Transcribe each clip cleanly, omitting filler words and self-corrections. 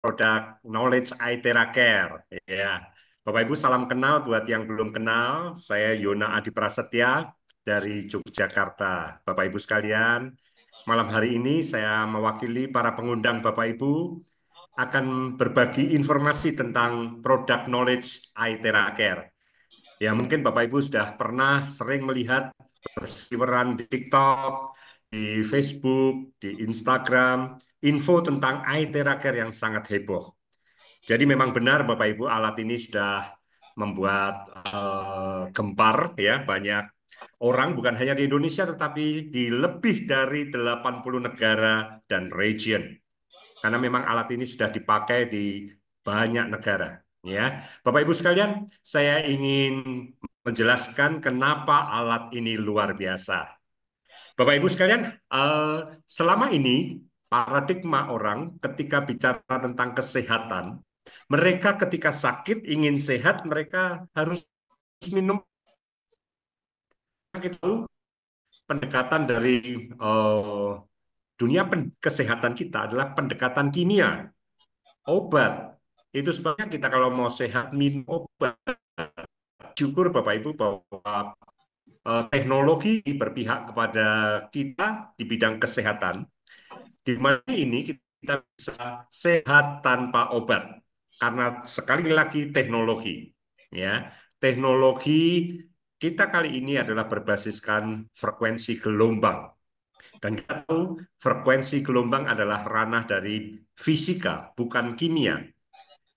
produk knowledge ITERA Care. Ya, Bapak Ibu salam kenal buat yang belum kenal. Saya Yona Adi Prasetya dari Yogyakarta. Bapak Ibu sekalian, malam hari ini saya mewakili para pengundang Bapak Ibu akan berbagi informasi tentang produk knowledge ITERA Care. Ya, mungkin Bapak Ibu sudah pernah sering melihat berseliweran di TikTok, di Facebook, di Instagram, info tentang ITERA Care yang sangat heboh. Jadi memang benar Bapak Ibu, alat ini sudah membuat gempar ya banyak orang, bukan hanya di Indonesia tetapi di lebih dari 80 negara dan region. Karena memang alat ini sudah dipakai di banyak negara. Ya, Bapak Ibu sekalian, saya ingin menjelaskan kenapa alat ini luar biasa. Bapak Ibu sekalian, selama ini paradigma orang ketika bicara tentang kesehatan, mereka ketika sakit ingin sehat, mereka harus minum. Kita tahu pendekatan dari dunia kesehatan kita adalah pendekatan kimia, obat. Itu sebabnya kita kalau mau sehat minum obat. Syukur Bapak Ibu bahwa teknologi berpihak kepada kita di bidang kesehatan, di mana ini kita bisa sehat tanpa obat. Karena sekali lagi teknologi, ya, teknologi kita kali ini adalah berbasiskan frekuensi gelombang. Dan kita tahu frekuensi gelombang adalah ranah dari fisika, bukan kimia.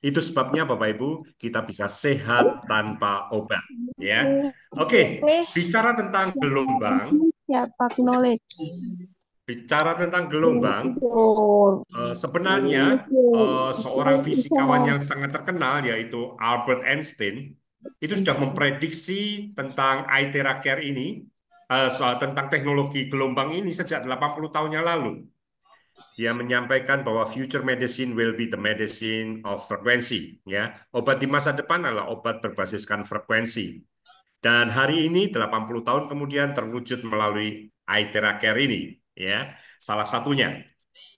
Itu sebabnya Bapak Ibu kita bisa sehat tanpa obat, ya. Oke, Eh, bicara tentang gelombang, siapa knowledge? bicara tentang gelombang, Tidur. sebenarnya seorang fisikawan yang sangat terkenal yaitu Albert Einstein itu sudah memprediksi tentang ITERA Care ini, soal tentang teknologi gelombang ini sejak 80 tahun yang lalu. Dia menyampaikan bahwa future medicine will be the medicine of frequency. Ya, obat di masa depan adalah obat berbasiskan frekuensi. Dan hari ini 80 tahun kemudian terwujud melalui ITERA Care ini. Ya, salah satunya.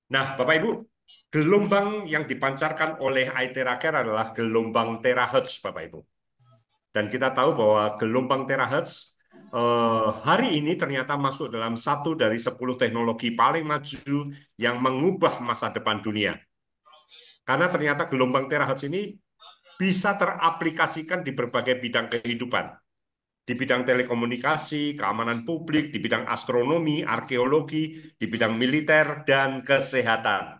Nah, Bapak Ibu, gelombang yang dipancarkan oleh ITERA Care adalah gelombang terahertz, Bapak Ibu. Dan kita tahu bahwa gelombang terahertz hari ini ternyata masuk dalam satu dari 10 teknologi paling maju yang mengubah masa depan dunia. Karena ternyata gelombang terahertz ini bisa teraplikasikan di berbagai bidang kehidupan. Di bidang telekomunikasi, keamanan publik, di bidang astronomi, arkeologi, di bidang militer, dan kesehatan.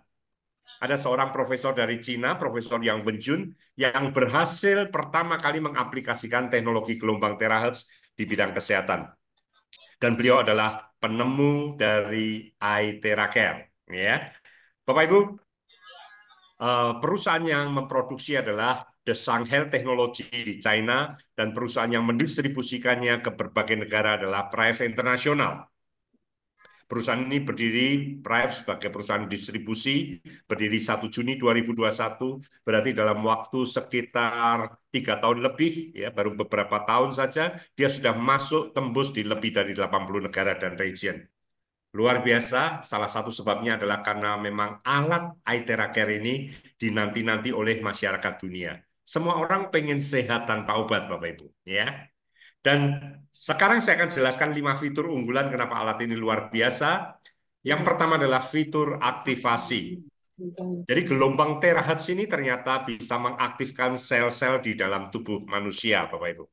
Ada seorang profesor dari Cina, Profesor Yang Wenjun, yang berhasil pertama kali mengaplikasikan teknologi gelombang terahertz di bidang kesehatan. Dan beliau adalah penemu dari ITERA Care. Ya. Bapak Ibu, perusahaan yang memproduksi adalah The Shanghai Technology di China, dan perusahaan yang mendistribusikannya ke berbagai negara adalah Prive International. Perusahaan ini berdiri, Prive sebagai perusahaan distribusi, berdiri 1 Juni 2021, berarti dalam waktu sekitar 3 tahun lebih, ya, baru beberapa tahun saja, dia sudah masuk tembus di lebih dari 80 negara dan region. Luar biasa, salah satu sebabnya adalah karena memang alat ITERA Care ini dinanti-nanti oleh masyarakat dunia. Semua orang pengen sehat tanpa obat, Bapak Ibu. Ya. Dan sekarang saya akan jelaskan 5 fitur unggulan kenapa alat ini luar biasa. Yang pertama adalah fitur aktivasi. Jadi gelombang terahertz ini ternyata bisa mengaktifkan sel-sel di dalam tubuh manusia, Bapak Ibu.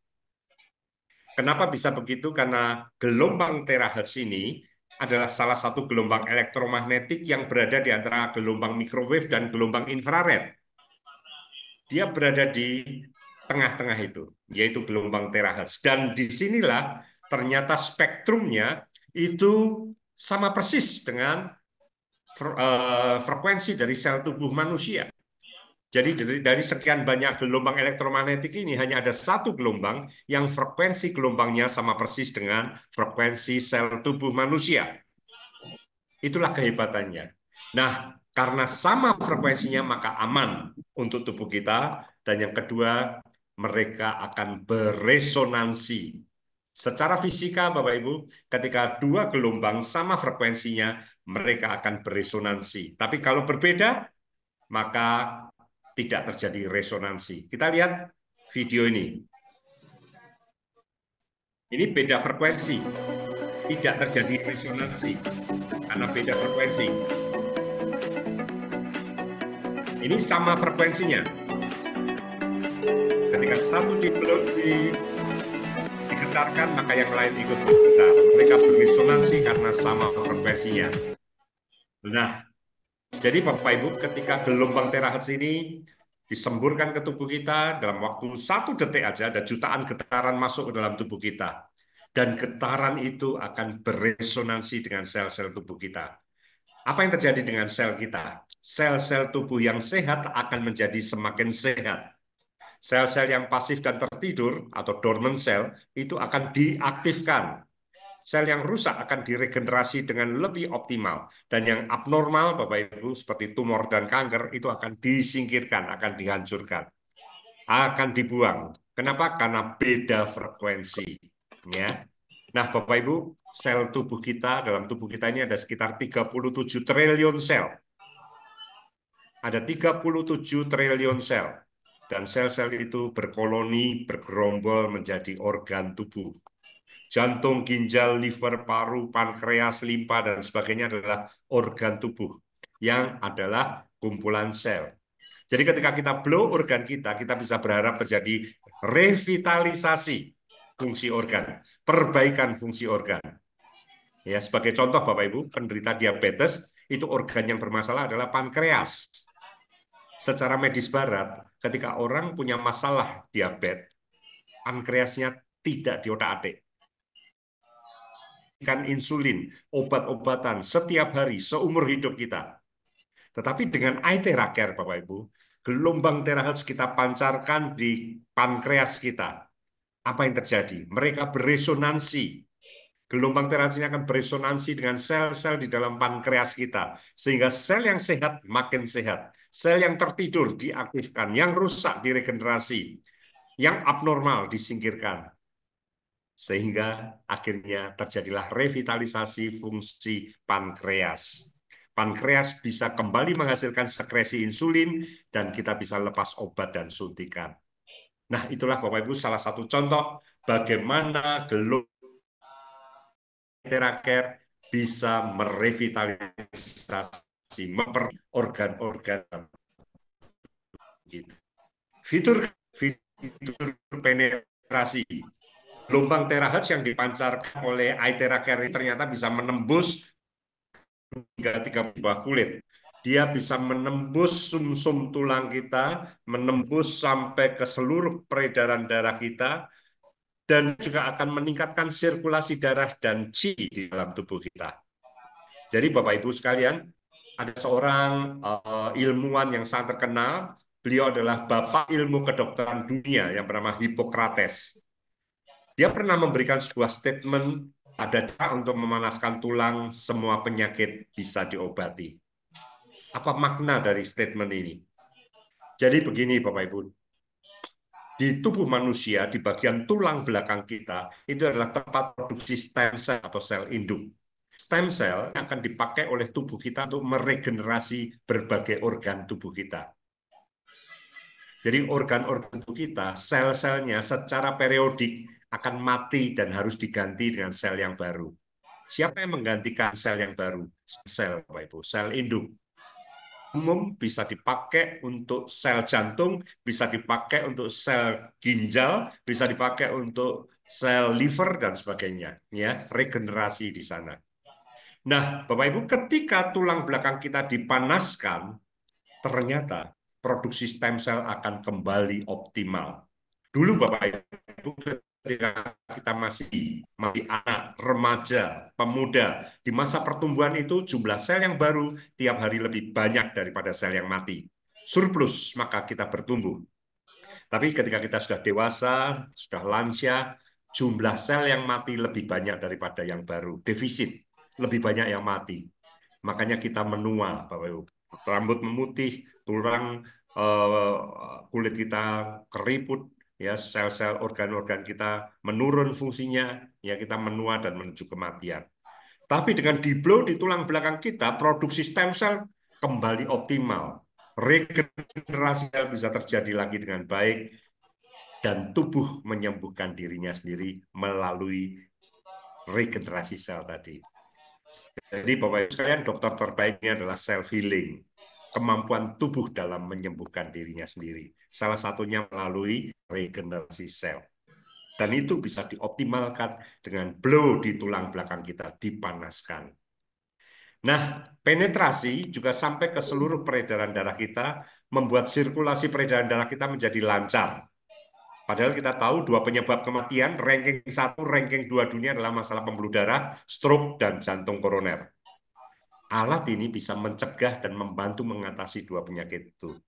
Kenapa bisa begitu? Karena gelombang terahertz ini adalah salah satu gelombang elektromagnetik yang berada di antara gelombang microwave dan gelombang infrared. Dia berada di tengah-tengah itu, yaitu gelombang terahertz. Dan disinilah ternyata spektrumnya itu sama persis dengan frekuensi dari sel tubuh manusia. Jadi dari sekian banyak gelombang elektromagnetik ini hanya ada satu gelombang yang frekuensi gelombangnya sama persis dengan frekuensi sel tubuh manusia. Itulah kehebatannya. Nah, karena sama frekuensinya maka aman untuk tubuh kita. Dan yang kedua, mereka akan beresonansi. Secara fisika, Bapak Ibu, ketika dua gelombang sama frekuensinya, mereka akan beresonansi. Tapi kalau berbeda, maka tidak terjadi resonansi. Kita lihat video ini. Ini beda frekuensi, tidak terjadi resonansi karena beda frekuensi. Ini sama frekuensinya. Ketika satu digetarkan, maka yang lain ikut bergetar. Mereka beresonansi karena sama frekuensinya. Nah, jadi Bapak Ibu, ketika gelombang terahertz ini disemburkan ke tubuh kita dalam waktu 1 detik aja, ada jutaan getaran masuk ke dalam tubuh kita. Dan getaran itu akan beresonansi dengan sel-sel tubuh kita. Apa yang terjadi dengan sel kita? Sel-sel tubuh yang sehat akan menjadi semakin sehat. Sel-sel yang pasif dan tertidur atau dormant cell itu akan diaktifkan. Sel yang rusak akan diregenerasi dengan lebih optimal. Dan yang abnormal, Bapak Ibu, seperti tumor dan kanker, itu akan disingkirkan, akan dihancurkan, akan dibuang. Kenapa? Karena beda frekuensi. Ya. Nah, Bapak Ibu, sel tubuh kita, dalam tubuh kita ini ada sekitar 37 triliun sel. Ada 37 triliun sel. Dan sel-sel itu berkoloni, bergerombol menjadi organ tubuh. Jantung, ginjal, liver, paru, pankreas, limpa, dan sebagainya adalah organ tubuh yang adalah kumpulan sel. Jadi ketika kita blow organ kita bisa berharap terjadi revitalisasi fungsi organ, perbaikan fungsi organ. Ya, sebagai contoh Bapak Ibu, penderita diabetes, itu organ yang bermasalah adalah pankreas. Secara medis barat, ketika orang punya masalah diabetes, pankreasnya tidak diotak-atik. Insulin, obat-obatan setiap hari seumur hidup kita. Tetapi dengan Aithera Care, Bapak Ibu, gelombang terahertz kita pancarkan di pankreas kita. Apa yang terjadi? Mereka beresonansi. Gelombang terahertz ini akan beresonansi dengan sel-sel di dalam pankreas kita. Sehingga sel yang sehat makin sehat. Sel yang tertidur diaktifkan, yang rusak diregenerasi, yang abnormal disingkirkan. Sehingga akhirnya terjadilah revitalisasi fungsi pankreas. Pankreas bisa kembali menghasilkan sekresi insulin dan kita bisa lepas obat dan suntikan. Nah, itulah Bapak Ibu salah satu contoh bagaimana gelombang Aithera Care bisa merevitalisasi organ-organ gitu. Fitur penetrasi gelombang terahertz yang dipancarkan oleh Aithera Care ternyata bisa menembus hingga 3 buah kulit. Dia bisa menembus sumsum tulang kita, menembus sampai ke seluruh peredaran darah kita, dan juga akan meningkatkan sirkulasi darah dan qi di dalam tubuh kita. Jadi Bapak Ibu sekalian, ada seorang ilmuwan yang sangat terkenal, beliau adalah bapak ilmu kedokteran dunia yang bernama Hippocrates. Dia pernah memberikan sebuah statement, ada cara untuk memanaskan tulang, semua penyakit bisa diobati. Apa makna dari statement ini? Jadi begini Bapak Ibu, di tubuh manusia, di bagian tulang belakang kita, itu adalah tempat produksi stem cell atau sel induk. Stem cell akan dipakai oleh tubuh kita untuk meregenerasi berbagai organ tubuh kita. Jadi organ-organ tubuh kita, sel-selnya secara periodik akan mati dan harus diganti dengan sel yang baru. Siapa yang menggantikan sel yang baru? Sel, Bapak Ibu, sel induk. Umum bisa dipakai untuk sel jantung, bisa dipakai untuk sel ginjal, bisa dipakai untuk sel liver dan sebagainya. Ya, regenerasi di sana. Nah, Bapak Ibu, ketika tulang belakang kita dipanaskan, ternyata produksi stem cell akan kembali optimal. Dulu Bapak Ibu, ketika kita masih anak, remaja, pemuda, di masa pertumbuhan itu jumlah sel yang baru tiap hari lebih banyak daripada sel yang mati. Surplus, maka kita bertumbuh. Tapi ketika kita sudah dewasa, sudah lansia, jumlah sel yang mati lebih banyak daripada yang baru. Defisit, lebih banyak yang mati. Makanya kita menua, Bapak Ibu. Rambut memutih, tulang, kulit kita keriput, ya sel-sel organ-organ kita menurun fungsinya, ya kita menua dan menuju kematian. Tapi dengan di-blow di tulang belakang kita, produksi stem cell kembali optimal. regenerasi sel bisa terjadi lagi dengan baik, dan tubuh menyembuhkan dirinya sendiri melalui regenerasi sel tadi. Jadi Bapak Ibu sekalian, dokter terbaiknya adalah self healing, kemampuan tubuh dalam menyembuhkan dirinya sendiri. Salah satunya melalui regenerasi sel. Dan itu bisa dioptimalkan dengan blow di tulang belakang kita, dipanaskan. Nah, penetrasi juga sampai ke seluruh peredaran darah kita, membuat sirkulasi peredaran darah kita menjadi lancar. Padahal kita tahu dua penyebab kematian, ranking 1, ranking 2 dunia adalah masalah pembuluh darah, stroke, dan jantung koroner. Alat ini bisa mencegah dan membantu mengatasi dua penyakit itu.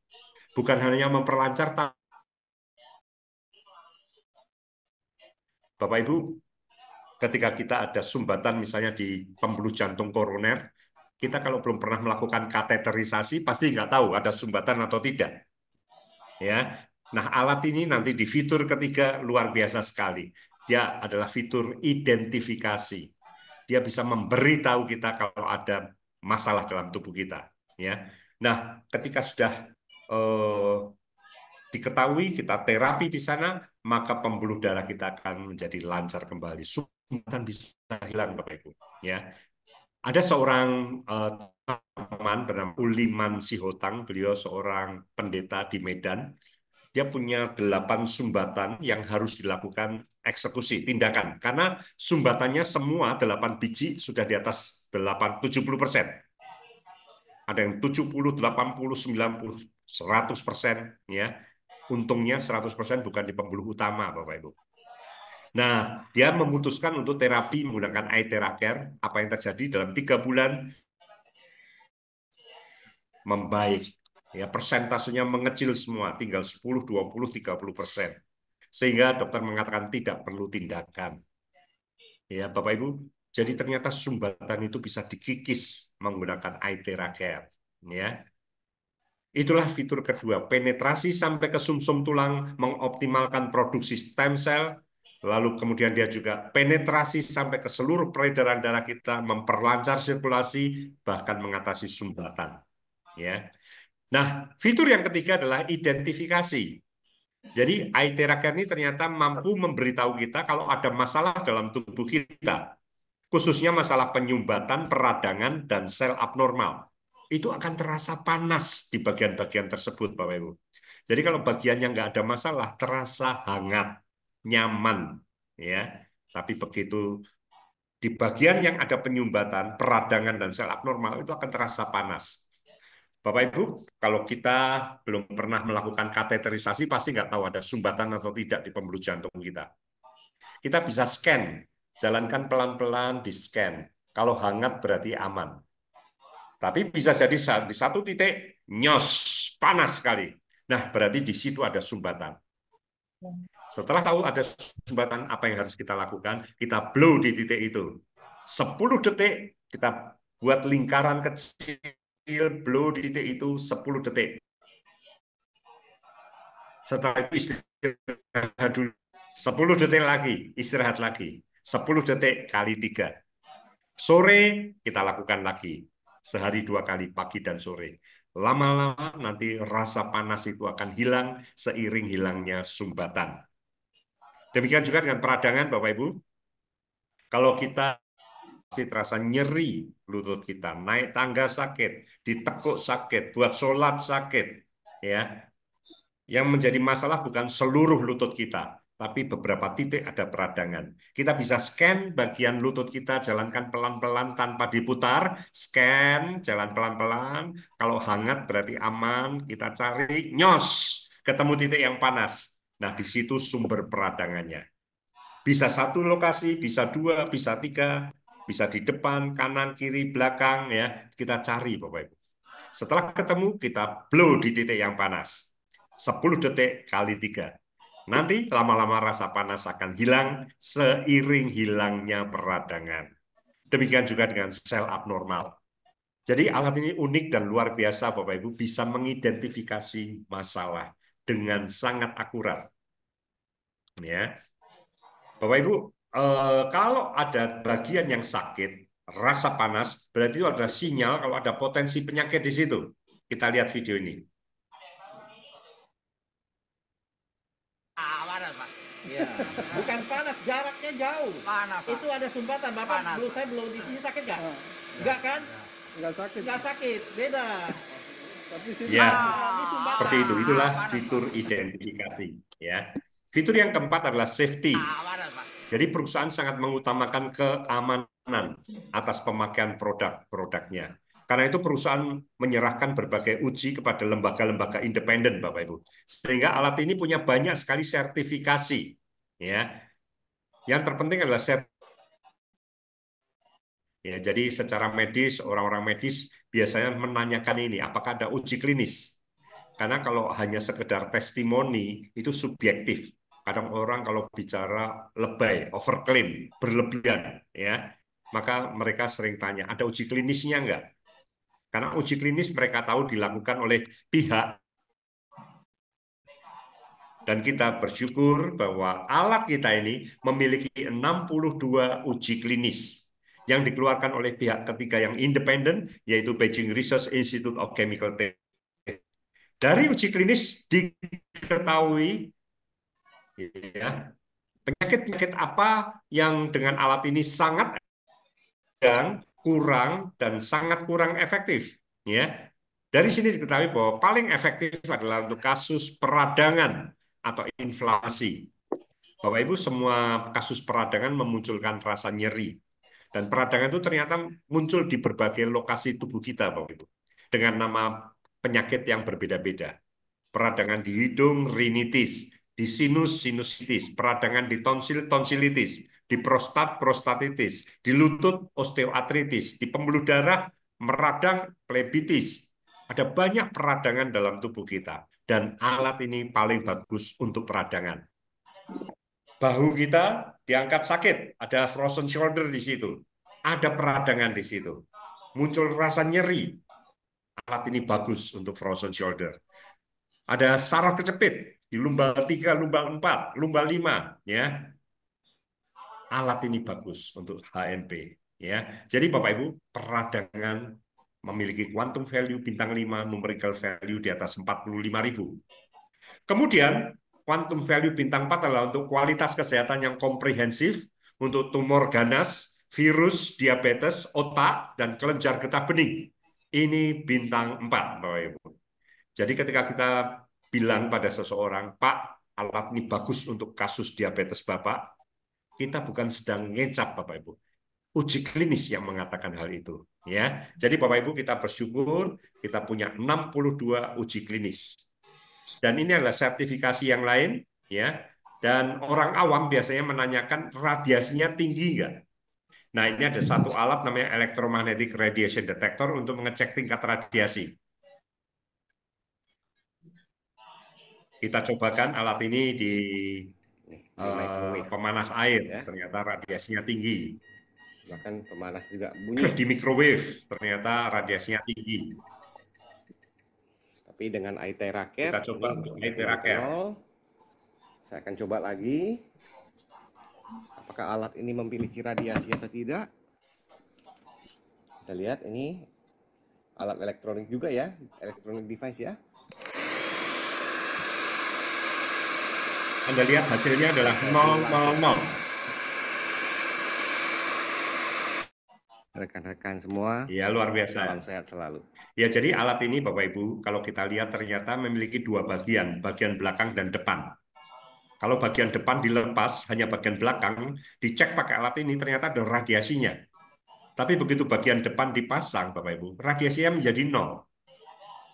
Bukan hanya memperlancar, Bapak Ibu, ketika kita ada sumbatan misalnya di pembuluh jantung koroner, kita kalau belum pernah melakukan kateterisasi pasti nggak tahu ada sumbatan atau tidak. Ya, nah alat ini nanti di fitur ketiga luar biasa sekali. Dia adalah fitur identifikasi. Dia bisa memberitahu kita kalau ada masalah dalam tubuh kita. Ya, nah ketika sudah eh, diketahui kita terapi di sana, maka pembuluh darah kita akan menjadi lancar kembali. Sumbatan bisa hilang, Bapak Ibu. Ya, ada seorang teman bernama Uliman Sihotang, beliau seorang pendeta di Medan. Dia punya 8 sumbatan yang harus dilakukan eksekusi, tindakan. Karena sumbatannya semua 8 biji sudah di atas 70%. Ada yang 70, 80, 90, 100%. Ya. Untungnya 100% bukan di pembuluh utama, Bapak Ibu. Nah, dia memutuskan untuk terapi menggunakan iTeracare. Apa yang terjadi dalam 3 bulan membaik. Ya, persentasenya mengecil semua, tinggal 10, 20, 30%. Sehingga dokter mengatakan tidak perlu tindakan. Ya, Bapak Ibu, jadi ternyata sumbatan itu bisa dikikis menggunakan iTeracare. Ya. Itulah fitur kedua, penetrasi sampai ke sumsum tulang, mengoptimalkan produksi stem cell, lalu kemudian dia juga penetrasi sampai ke seluruh peredaran darah kita, memperlancar sirkulasi, bahkan mengatasi sumbatan. Ya. Nah, fitur yang ketiga adalah identifikasi. Jadi, iTeracare ini ternyata mampu memberitahu kita kalau ada masalah dalam tubuh kita, khususnya masalah penyumbatan, peradangan, dan sel abnormal. Itu akan terasa panas di bagian-bagian tersebut, Bapak Ibu. Jadi kalau bagian yang nggak ada masalah, terasa hangat, nyaman. Ya. Tapi begitu di bagian yang ada penyumbatan, peradangan, dan sel abnormal, itu akan terasa panas. Bapak Ibu, kalau kita belum pernah melakukan kateterisasi, pasti nggak tahu ada sumbatan atau tidak di pembuluh jantung kita. Kita bisa scan, jalankan pelan-pelan di scan. Kalau hangat berarti aman. Tapi bisa jadi di satu titik, nyos, panas sekali. Nah, berarti di situ ada sumbatan. Setelah tahu ada sumbatan, apa yang harus kita lakukan? Kita blow di titik itu. 10 detik, kita buat lingkaran kecil, blow di titik itu 10 detik. Setelah itu istirahat dulu. 10 detik lagi, istirahat lagi. 10 detik kali 3. Sore kita lakukan lagi. Sehari 2 kali, pagi dan sore. Lama-lama nanti rasa panas itu akan hilang seiring hilangnya sumbatan. Demikian juga dengan peradangan, Bapak Ibu. Kalau kita masih terasa nyeri lutut kita, naik tangga sakit, ditekuk sakit, buat sholat sakit, ya. Yang menjadi masalah bukan seluruh lutut kita, tapi beberapa titik ada peradangan. Kita bisa scan bagian lutut kita, jalankan pelan-pelan tanpa diputar, scan, jalan pelan-pelan. Kalau hangat berarti aman, kita cari, nyos, ketemu titik yang panas. Nah, di situ sumber peradangannya. Bisa satu lokasi, bisa 2, bisa 3, bisa di depan, kanan, kiri, belakang, ya. Kita cari, Bapak Ibu. Setelah ketemu, kita blow di titik yang panas. 10 detik kali 3. Nanti lama-lama rasa panas akan hilang seiring hilangnya peradangan. Demikian juga dengan sel abnormal. Jadi alat ini unik dan luar biasa, Bapak Ibu, bisa mengidentifikasi masalah dengan sangat akurat. Ya, Bapak Ibu, kalau ada bagian yang sakit, rasa panas, berarti itu ada sinyal kalau ada potensi penyakit di situ. Kita lihat video ini. Ya, bukan panas, jaraknya jauh. Panas, Pak. Itu ada sumbatan, Bapak. Panas. Belum saya belum di sini sakit nggak? Nggak kan? Nggak sakit. Nggak sakit, beda. Tapi sini Ya, Ini sumbatan. seperti itu. Itulah panas, fitur identifikasi. Ya, fitur yang keempat adalah safety. Panas, Pak. Jadi perusahaan sangat mengutamakan keamanan atas pemakaian produk-produknya. Karena itu perusahaan menyerahkan berbagai uji kepada lembaga-lembaga independen, Bapak Ibu. Sehingga alat ini punya banyak sekali sertifikasi. Ya, yang terpenting adalah ya, jadi secara medis, orang-orang medis biasanya menanyakan ini, apakah ada uji klinis? Karena kalau hanya sekedar testimoni, itu subjektif. Kadang orang kalau bicara lebay, overclaim, berlebihan, ya, maka mereka sering tanya, ada uji klinisnya enggak? Karena uji klinis mereka tahu dilakukan oleh pihak. Dan kita bersyukur bahwa alat kita ini memiliki 62 uji klinis yang dikeluarkan oleh pihak ketiga yang independen, yaitu Beijing Research Institute of Chemical Technology. Dari uji klinis diketahui ya, penyakit-penyakit apa yang dengan alat ini sangat kurang dan sangat kurang efektif. Ya, dari sini diketahui bahwa paling efektif adalah untuk kasus peradangan atau inflamasi. Bapak Ibu, semua kasus peradangan memunculkan rasa nyeri. Dan peradangan itu ternyata muncul di berbagai lokasi tubuh kita, Bapak Ibu, dengan nama penyakit yang berbeda-beda. Peradangan di hidung, rinitis, di sinus, sinusitis, peradangan di tonsil, tonsilitis, di prostat, prostatitis, di lutut, osteoartritis, di pembuluh darah, meradang, plebitis. Ada banyak peradangan dalam tubuh kita, dan alat ini paling bagus untuk peradangan. Bahu kita diangkat sakit, ada frozen shoulder di situ, ada peradangan di situ, muncul rasa nyeri, alat ini bagus untuk frozen shoulder. Ada saraf kecepit di lumbal 3, lumbal 4, lumbal 5, ya. Alat ini bagus untuk HNP, ya. Jadi Bapak Ibu, peradangan memiliki quantum value bintang 5, numerical value di atas 45.000. Kemudian quantum value bintang 4 adalah untuk kualitas kesehatan yang komprehensif untuk tumor ganas, virus, diabetes, otak, dan kelenjar getah bening. Ini bintang 4, Bapak Ibu. Jadi ketika kita bilang pada seseorang, Pak, alat ini bagus untuk kasus diabetes Bapak, kita bukan sedang ngecap, Bapak Ibu. Uji klinis yang mengatakan hal itu. Ya, jadi Bapak Ibu, kita bersyukur kita punya 62 uji klinis. Dan ini adalah sertifikasi yang lain, ya. Dan orang awam biasanya menanyakan radiasinya tinggi nggak? Nah, ini ada satu alat namanya electromagnetic radiation detector untuk mengecek tingkat radiasi. Kita cobakan alat ini di pemanas air, ya. Ternyata radiasinya tinggi. Bahkan pemanas juga bunyi. Di microwave, ternyata radiasinya tinggi. Tapi dengan Aitera Care, kita coba untuk Aitera Care. Saya akan coba lagi. Apakah alat ini memiliki radiasi atau tidak? Bisa lihat ini alat elektronik juga ya, elektronik device ya. Anda lihat hasilnya adalah 000. Rekan-rekan semua, ya luar biasa. Salam sehat selalu. Ya, jadi alat ini Bapak Ibu, kalau kita lihat ternyata memiliki dua bagian, bagian belakang dan depan. Kalau bagian depan dilepas, hanya bagian belakang, dicek pakai alat ini ternyata ada radiasinya. Tapi begitu bagian depan dipasang, Bapak Ibu, radiasinya menjadi 0.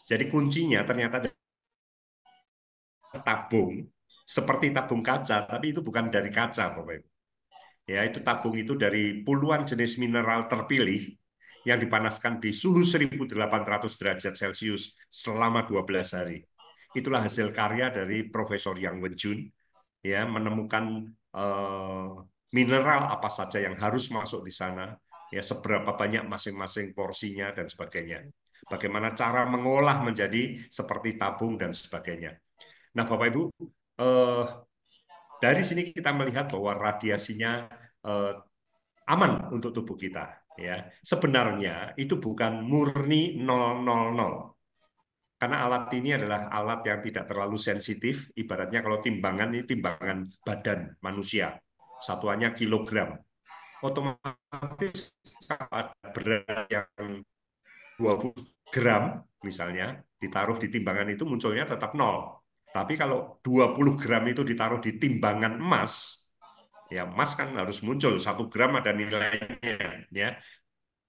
Jadi kuncinya ternyata ada tabung, seperti tabung kaca, tapi itu bukan dari kaca, Bapak Ibu. Ya, itu tabung itu dari puluhan jenis mineral terpilih yang dipanaskan di suhu 1800 derajat Celcius selama 12 hari. Itulah hasil karya dari Profesor Yang Wenjun, ya, menemukan mineral apa saja yang harus masuk di sana, ya, seberapa banyak masing-masing porsinya dan sebagainya. Bagaimana cara mengolah menjadi seperti tabung dan sebagainya. Nah, Bapak Ibu, dari sini kita melihat bahwa radiasinya aman untuk tubuh kita. Ya, sebenarnya itu bukan murni 000. Karena alat ini adalah alat yang tidak terlalu sensitif, ibaratnya kalau timbangan ini timbangan badan manusia, satuannya kilogram. Otomatis kalau ada berat yang 20 gram misalnya, ditaruh di timbangan itu munculnya tetap 0. Tapi kalau 20 gram itu ditaruh di timbangan emas, ya emas kan harus muncul, 1 gram ada nilainya, ya.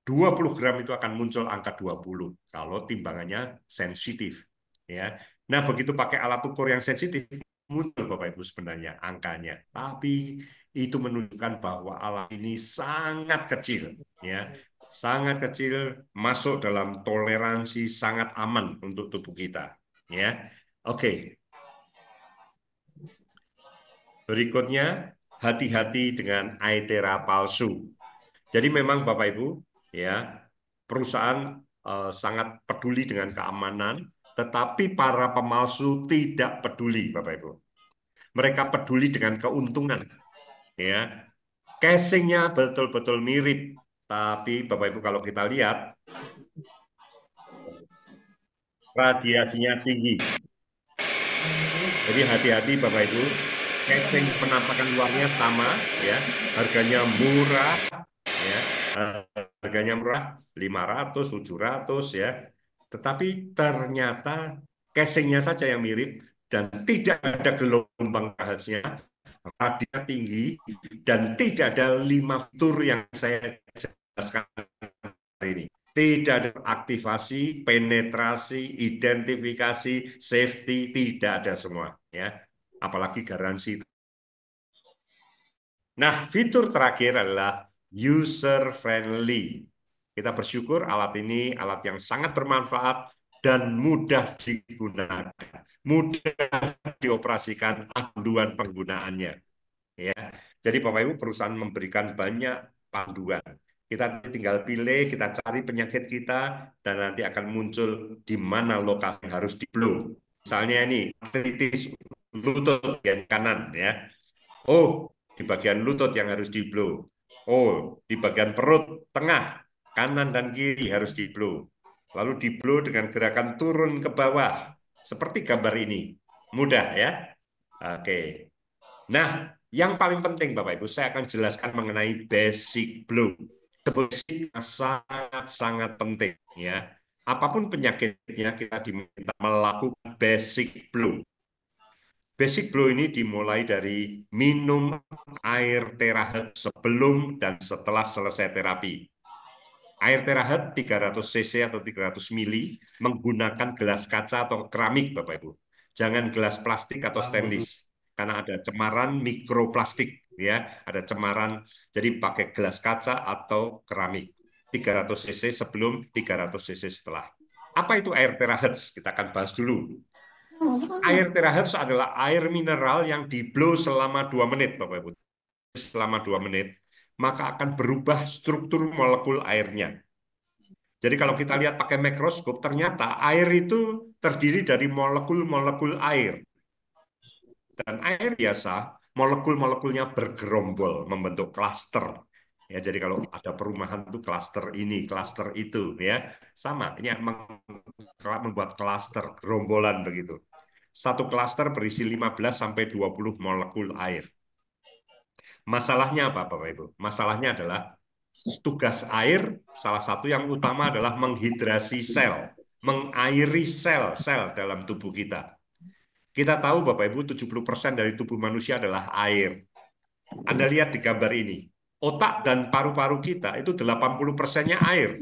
20 gram itu akan muncul angka 20 kalau timbangannya sensitif, ya. Nah, begitu pakai alat ukur yang sensitif muncul Bapak Ibu sebenarnya angkanya. Tapi itu menunjukkan bahwa alat ini sangat kecil, ya. Sangat kecil, masuk dalam toleransi sangat aman untuk tubuh kita, ya. Oke. Berikutnya, hati-hati dengan aetera palsu. Jadi memang Bapak Ibu, ya, perusahaan sangat peduli dengan keamanan, tetapi para pemalsu tidak peduli, Bapak Ibu. Mereka peduli dengan keuntungan, ya. Casingnya betul-betul mirip, tapi Bapak Ibu kalau kita lihat radiasinya tinggi. Jadi hati-hati Bapak Ibu. Casing penampakan luarnya sama, ya, harganya murah, ya, harganya murah 500, 700, ya. Tetapi ternyata casingnya saja yang mirip dan tidak ada gelombang rahasnya, radiasinya tinggi dan tidak ada 5 fitur yang saya jelaskan hari ini. Tidak ada aktivasi, penetrasi, identifikasi, safety, tidak ada semua, ya. Apalagi garansi. Nah, fitur terakhir adalah user friendly. Kita bersyukur alat ini alat yang sangat bermanfaat dan mudah digunakan, mudah dioperasikan panduan penggunaannya. Ya, jadi Bapak Ibu perusahaan memberikan banyak panduan. Kita tinggal pilih, kita cari penyakit kita, dan nanti akan muncul di mana lokasi yang harus di-blow. Misalnya ini artritis lutut bagian kanan, ya. Oh, di bagian lutut yang harus di-blow. Oh, di bagian perut tengah, kanan dan kiri harus di-blow. Lalu di-blow dengan gerakan turun ke bawah, seperti gambar ini. Mudah ya? Oke. Nah, yang paling penting Bapak Ibu, saya akan jelaskan mengenai basic blow. Basic sangat-sangat penting ya. Apapun penyakitnya kita diminta melakukan basic blow. Basic blow ini dimulai dari minum air terahet sebelum dan setelah selesai terapi. Air terahet 300 cc atau 300 mili menggunakan gelas kaca atau keramik Bapak Ibu. Jangan gelas plastik atau stainless karena ada cemaran mikroplastik ya, ada cemaran. Jadi pakai gelas kaca atau keramik. 300 cc sebelum, 300 cc setelah. Apa itu air terahertz? Kita akan bahas dulu. Air terahertz adalah air mineral yang di-blow selama 2 menit, Bapak Ibu. Selama 2 menit, maka akan berubah struktur molekul airnya. Jadi kalau kita lihat pakai mikroskop, ternyata air itu terdiri dari molekul-molekul air. Dan air biasa, molekul-molekulnya bergerombol, membentuk klaster. Ya, jadi kalau ada perumahan itu klaster ini, klaster itu, ya sama. Ini membuat klaster, gerombolan begitu. Satu klaster berisi 15-20 molekul air. Masalahnya apa, Bapak Ibu? Masalahnya adalah tugas air, salah satu yang utama adalah menghidrasi sel, mengairi sel-sel dalam tubuh kita. Kita tahu, Bapak Ibu, 70% dari tubuh manusia adalah air. Anda lihat di gambar ini, otak dan paru-paru kita itu 80%-nya air.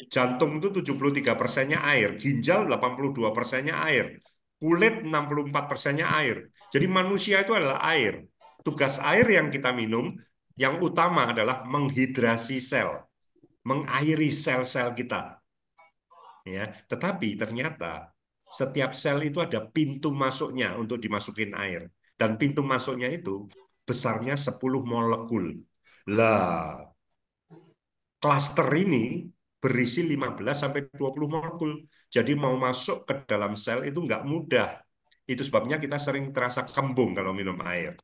Jantung itu 73%-nya air, ginjal 82%-nya air, kulit 64%-nya air. Jadi manusia itu adalah air. Tugas air yang kita minum, yang utama adalah menghidrasi sel, mengairi sel-sel kita. Ya, tetapi ternyata setiap sel itu ada pintu masuknya untuk dimasukin air. Dan pintu masuknya itu besarnya 10 molekul. Lah, klaster ini berisi 15-20 molekul. Jadi mau masuk ke dalam sel itu nggak mudah. Itu sebabnya kita sering terasa kembung kalau minum air.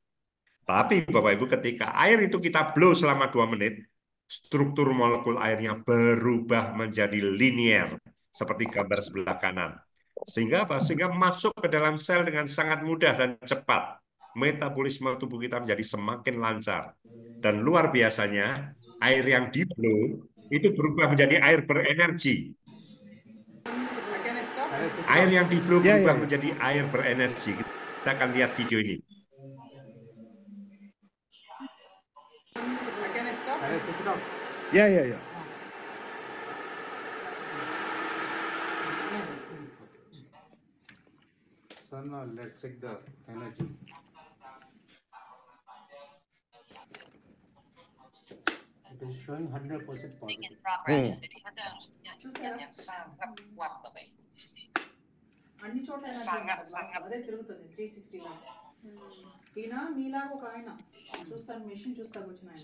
Tapi Bapak Ibu ketika air itu kita blow selama 2 menit, struktur molekul airnya berubah menjadi linier. Seperti gambar sebelah kanan. Sehingga apa? Sehingga masuk ke dalam sel dengan sangat mudah dan cepat. Metabolisme tubuh kita menjadi semakin lancar. Dan luar biasanya, air yang di blow itu berubah menjadi air berenergi. Air yang di blow Ya, berubah ya, ya. menjadi air berenergi. Kita akan lihat video ini. Ya, ya, ya. So now let's check the energy. It is showing 100% positive. అన్ని చోట్ల అదే తిరుగుతుంది 360 లా ఈయన మీలాగా ఒక ఆయన చూస్తాను మెషిన్ చూస్తా కూర్చుని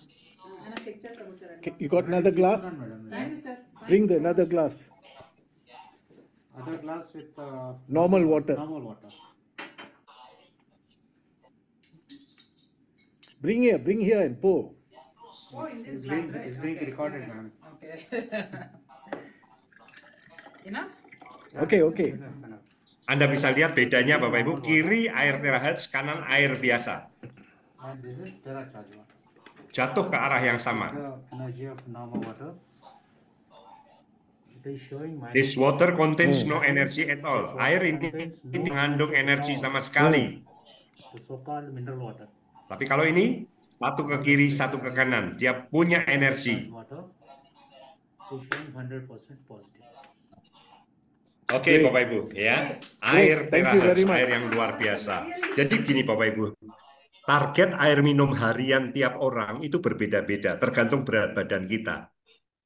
ఆయన చెక్ చేస్తా కూర్చోరండి. You got another glass? Thank you sir. Bring the another glass. Other glass with Normal water. normal water. Bring here and pour. Oh, in this It's glass, being, right? it's being Okay, recorded, okay. madam. Okay. Enough? Okay, okay. Enough, enough. Anda bisa lihat bedanya Bapak Ibu, kiri air terahertz, kanan air biasa. And this is teracharge water. Jatuh ke arah yang sama. The energy of normal water. It is showing This minus. water contains no energy at all. Air ini mengandung energi sama sekali. The so-called mineral water. Tapi kalau ini, satu ke kiri, satu ke kanan. Dia punya energi. Water is showing 100% positive. Oke, Bapak Ibu, ya. Air Thank you very terahertz, much. air yang luar biasa. Jadi gini Bapak Ibu, target air minum harian tiap orang itu berbeda-beda, tergantung berat badan kita.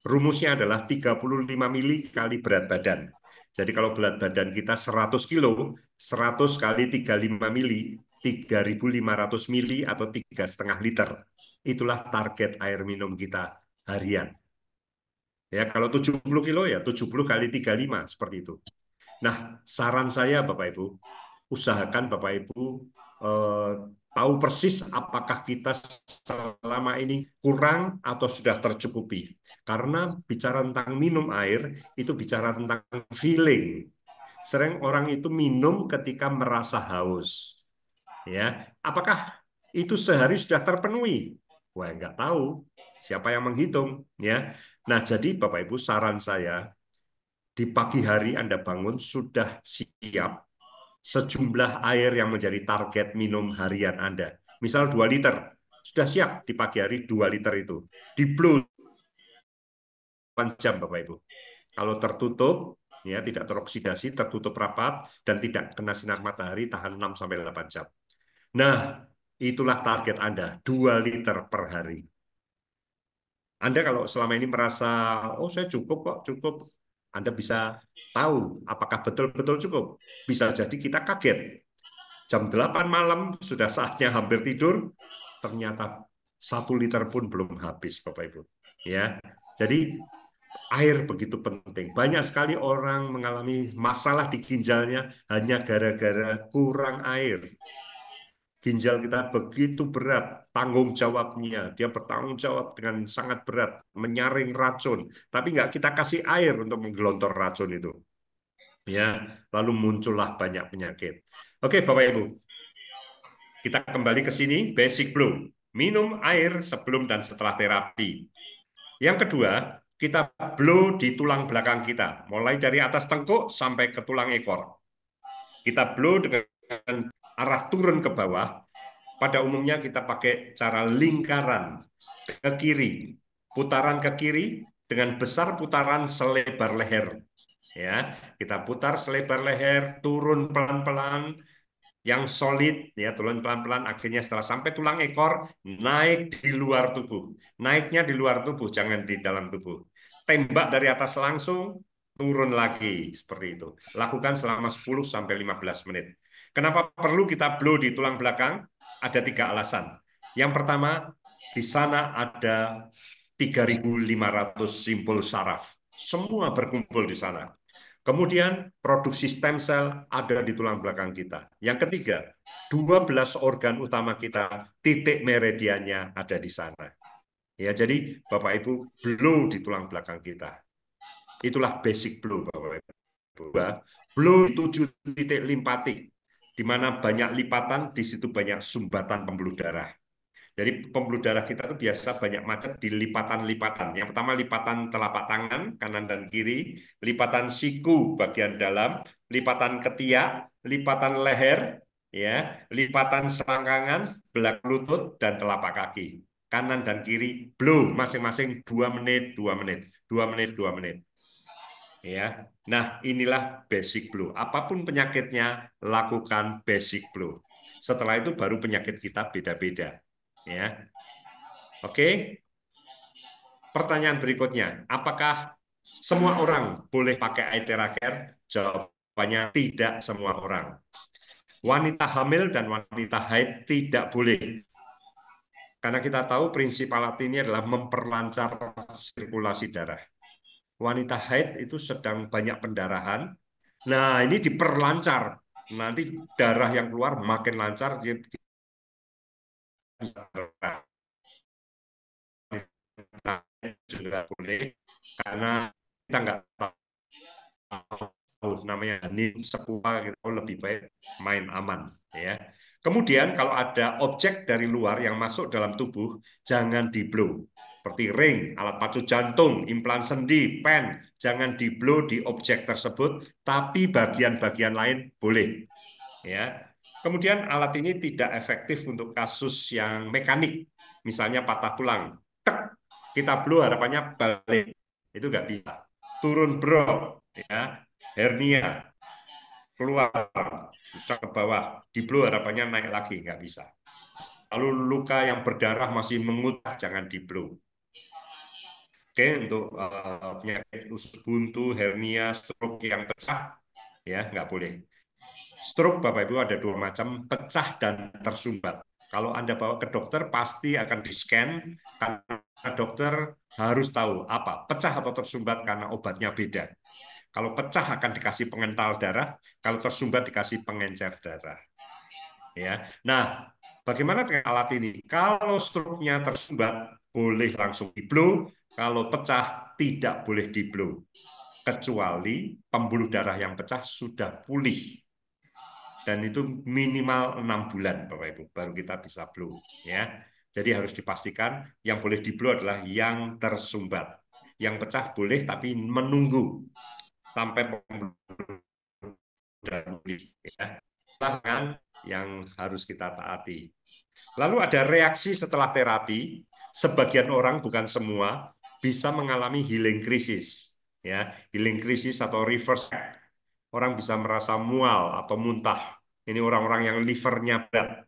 Rumusnya adalah 35 mili kali berat badan. Jadi kalau berat badan kita 100 kilo, 100 kali 35 mili, 3.500 mili atau 3,5 liter. Itulah target air minum kita harian. Ya, kalau 70 kilo ya 70 kali 35 seperti itu. Nah, saran saya Bapak Ibu, usahakan Bapak Ibu tahu persis apakah kita selama ini kurang atau sudah tercukupi. Karena bicara tentang minum air, itu bicara tentang feeling. Sering orang itu minum ketika merasa haus. Ya, apakah itu sehari sudah terpenuhi? Wah, nggak tahu. Siapa yang menghitung? Ya. Nah, jadi Bapak Ibu, saran saya, di pagi hari Anda bangun sudah siap sejumlah air yang menjadi target minum harian Anda. Misal 2 liter, sudah siap di pagi hari 2 liter itu. Di blow 8 jam Bapak Ibu. Kalau tertutup, ya tidak teroksidasi, tertutup rapat, dan tidak kena sinar matahari, tahan 6-8 jam. Nah, itulah target Anda, 2 liter per hari. Anda kalau selama ini merasa, oh saya cukup kok, cukup. Anda bisa tahu apakah betul-betul cukup. Bisa jadi kita kaget. Jam 8 malam, sudah saatnya hampir tidur, ternyata 1 liter pun belum habis, Bapak Ibu. Ya, jadi air begitu penting. Banyak sekali orang mengalami masalah di ginjalnya hanya gara-gara kurang air. Ginjal kita begitu berat, tanggung jawabnya. Dia bertanggung jawab dengan sangat berat, menyaring racun. Tapi nggak kita kasih air untuk menggelontor racun itu. Ya, lalu muncullah banyak penyakit. Oke, Bapak Ibu. Kita kembali ke sini, basic blow. Minum air sebelum dan setelah terapi. Yang kedua, kita blow di tulang belakang kita. Mulai dari atas tengkuk sampai ke tulang ekor. Kita blow dengan arah turun ke bawah. Pada umumnya kita pakai cara lingkaran ke kiri. Putaran ke kiri dengan besar putaran selebar leher. Ya, kita putar selebar leher, turun pelan-pelan, yang solid, ya turun pelan-pelan, akhirnya setelah sampai tulang ekor, naik di luar tubuh. Naiknya di luar tubuh, jangan di dalam tubuh. Tembak dari atas langsung, turun lagi, seperti itu. Lakukan selama 10-15 menit. Kenapa perlu kita blow di tulang belakang? Ada 3 alasan. Yang pertama, di sana ada 3.500 simpul saraf. Semua berkumpul di sana. Kemudian produksi stem cell ada di tulang belakang kita. Yang ketiga, 12 organ utama kita, titik meridiannya ada di sana. Ya, jadi Bapak Ibu blow di tulang belakang kita. Itulah basic blow Bapak Ibu. blow 7 titik limpatik, di mana banyak lipatan, di situ banyak sumbatan pembuluh darah. Jadi pembuluh darah kita itu biasa banyak macet di lipatan-lipatan. Yang pertama lipatan telapak tangan, kanan dan kiri, lipatan siku bagian dalam, lipatan ketiak, lipatan leher, ya, lipatan selangkangan, belakang lutut, dan telapak kaki. Kanan dan kiri, blow masing-masing 2 menit, 2 menit, 2 menit, 2 menit. Ya. Nah, inilah basic blow. Apapun penyakitnya, lakukan basic blow. Setelah itu baru penyakit kita beda-beda. Ya. Oke. Pertanyaan berikutnya, apakah semua orang boleh pakai eye care? Jawabannya tidak semua orang. Wanita hamil dan wanita haid tidak boleh. Karena kita tahu prinsip alat ini adalah memperlancar sirkulasi darah. Wanita haid itu sedang banyak pendarahan. Nah, ini diperlancar. Nanti darah yang keluar makin lancar, dia juga boleh, karena kita nggak tahu namanya janin sepua, gitu, lebih baik main aman, ya. Kemudian kalau ada objek dari luar yang masuk dalam tubuh, jangan di-blow. Seperti ring, alat pacu jantung, implan sendi, pen, jangan di-blow di objek tersebut, tapi bagian-bagian lain boleh. Ya. Kemudian alat ini tidak efektif untuk kasus yang mekanik, misalnya patah tulang. Tek, kita blow harapannya balik, itu nggak bisa. Turun bro, ya, hernia, keluar, ke bawah, di blow harapannya naik lagi, nggak bisa. Lalu luka yang berdarah masih mengutah, jangan di blow. Oke, untuk penyakit usus buntu, hernia, stroke yang pecah, ya nggak boleh. Stroke, Bapak Ibu, ada 2 macam, pecah dan tersumbat. Kalau Anda bawa ke dokter, pasti akan di-scan, karena dokter harus tahu apa, pecah atau tersumbat, karena obatnya beda. Kalau pecah akan dikasih pengental darah, kalau tersumbat dikasih pengencer darah. Ya. Nah, bagaimana dengan alat ini? Kalau stroke-nya tersumbat, boleh langsung di-blow, kalau pecah, tidak boleh di-blow. Kecuali pembuluh darah yang pecah sudah pulih. Dan itu minimal 6 bulan, Bapak Ibu, baru kita bisa blow. Ya. Jadi harus dipastikan yang boleh di-blow adalah yang tersumbat. Yang pecah boleh, tapi menunggu sampai pulih. Ya. Yang harus kita taati. Lalu ada reaksi setelah terapi. Sebagian orang, bukan semua, bisa mengalami healing crisis. Ya, healing crisis atau reverse. Orang bisa merasa mual atau muntah. Ini orang-orang yang livernya berat.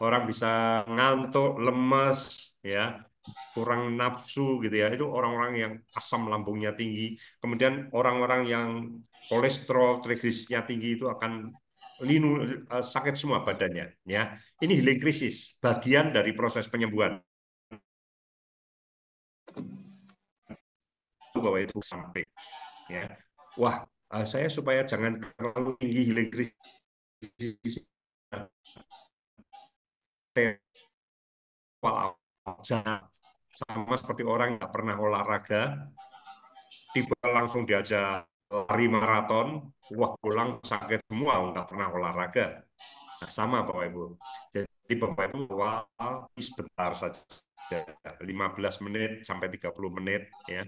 Orang bisa ngantuk, lemes, ya, kurang nafsu gitu ya. Itu orang-orang yang asam lambungnya tinggi. Kemudian orang-orang yang kolesterol, trigliseridnya tinggi itu akan sakit semua badannya. Ya, ini healing crisis, bagian dari proses penyembuhan. Bahwa itu sampai, ya, wah, saya supaya jangan terlalu tinggi healing crisis. Sama seperti orang nggak pernah olahraga, tiba langsung diajak lari maraton, wah pulang sakit semua, nggak pernah olahraga. Nah, sama Bapak Ibu. Jadi Bapak Ibu awal sebentar saja, 15 menit sampai 30 menit, ya.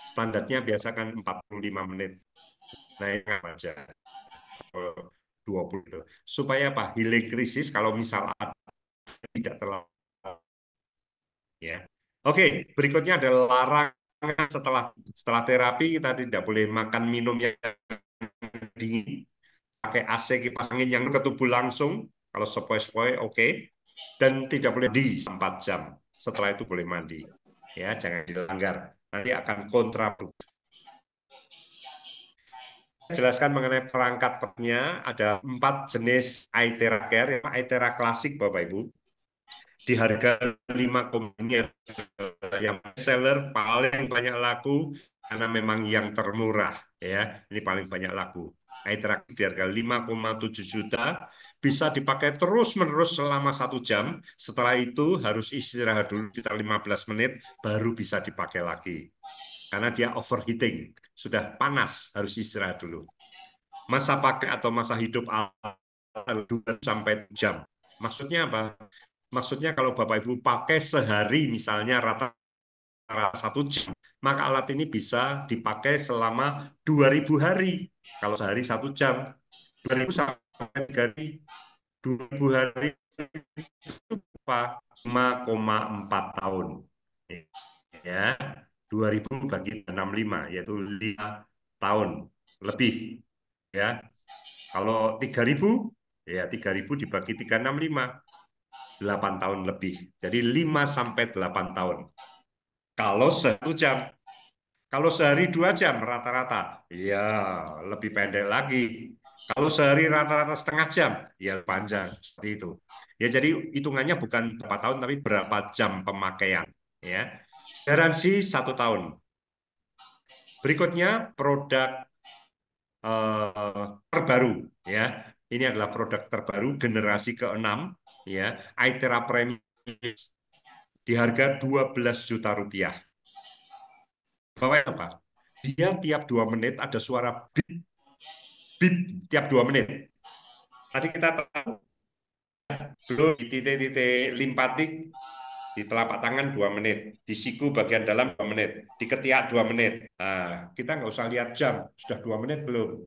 Standarnya biasa kan 45 menit. Nah, ini aja 20 itu. Supaya apa? Healing krisis kalau misal ada, tidak terlalu, ya. Oke, berikutnya adalah larangan setelah terapi. Kita tidak boleh makan minum yang dingin, pakai AC kipas angin yang ke tubuh langsung. Kalau sepoi-sepoi oke. Dan tidak boleh di 4 jam. Setelah itu boleh mandi. Ya, jangan dilanggar. Nanti akan kontraproduktif. Jelaskan mengenai perangkatnya. Ada 4 jenis eye care. Eye klasik, Bapak Ibu, di harga 5 yang seller paling banyak laku karena memang yang termurah, ya. Ini paling banyak laku. Eye di harga 5,7 juta, bisa dipakai terus-menerus selama 1 jam. Setelah itu harus istirahat dulu sekitar 15 menit, baru bisa dipakai lagi. karena dia overheating, sudah panas, harus istirahat dulu. Masa pakai atau masa hidup 2 sampai jam. Maksudnya apa? Maksudnya kalau Bapak Ibu pakai sehari misalnya rata-rata 1 jam, maka alat ini bisa dipakai selama 2000 hari. Kalau sehari 1 jam, 2000 sampai 3 hari, 2000 hari itu 5,4 tahun. Ya, 2000 bagi 65 yaitu 5 tahun lebih. Ya, kalau 3000 ya 3000 dibagi 365 8 tahun lebih. Jadi 5 sampai 8 tahun. Kalau 1 jam. Kalau sehari 2 jam rata-rata, ya lebih pendek lagi. Kalau sehari rata-rata setengah jam, ya panjang seperti itu. Ya jadi hitungannya bukan berapa tahun tapi berapa jam pemakaian. Ya, garansi 1 tahun. Berikutnya produk terbaru. Ya, ini adalah produk terbaru generasi ke-6. Ya, iTera Premium di harga 12 juta rupiah. Bapak apa? Dia tiap 2 menit ada suara bip, bip tiap 2 menit. Tadi kita tahu dulu di titik-titik limpatik di telapak tangan 2 menit, di siku bagian dalam 2 menit, di ketiak 2 menit. Nah, kita nggak usah lihat jam, sudah 2 menit belum?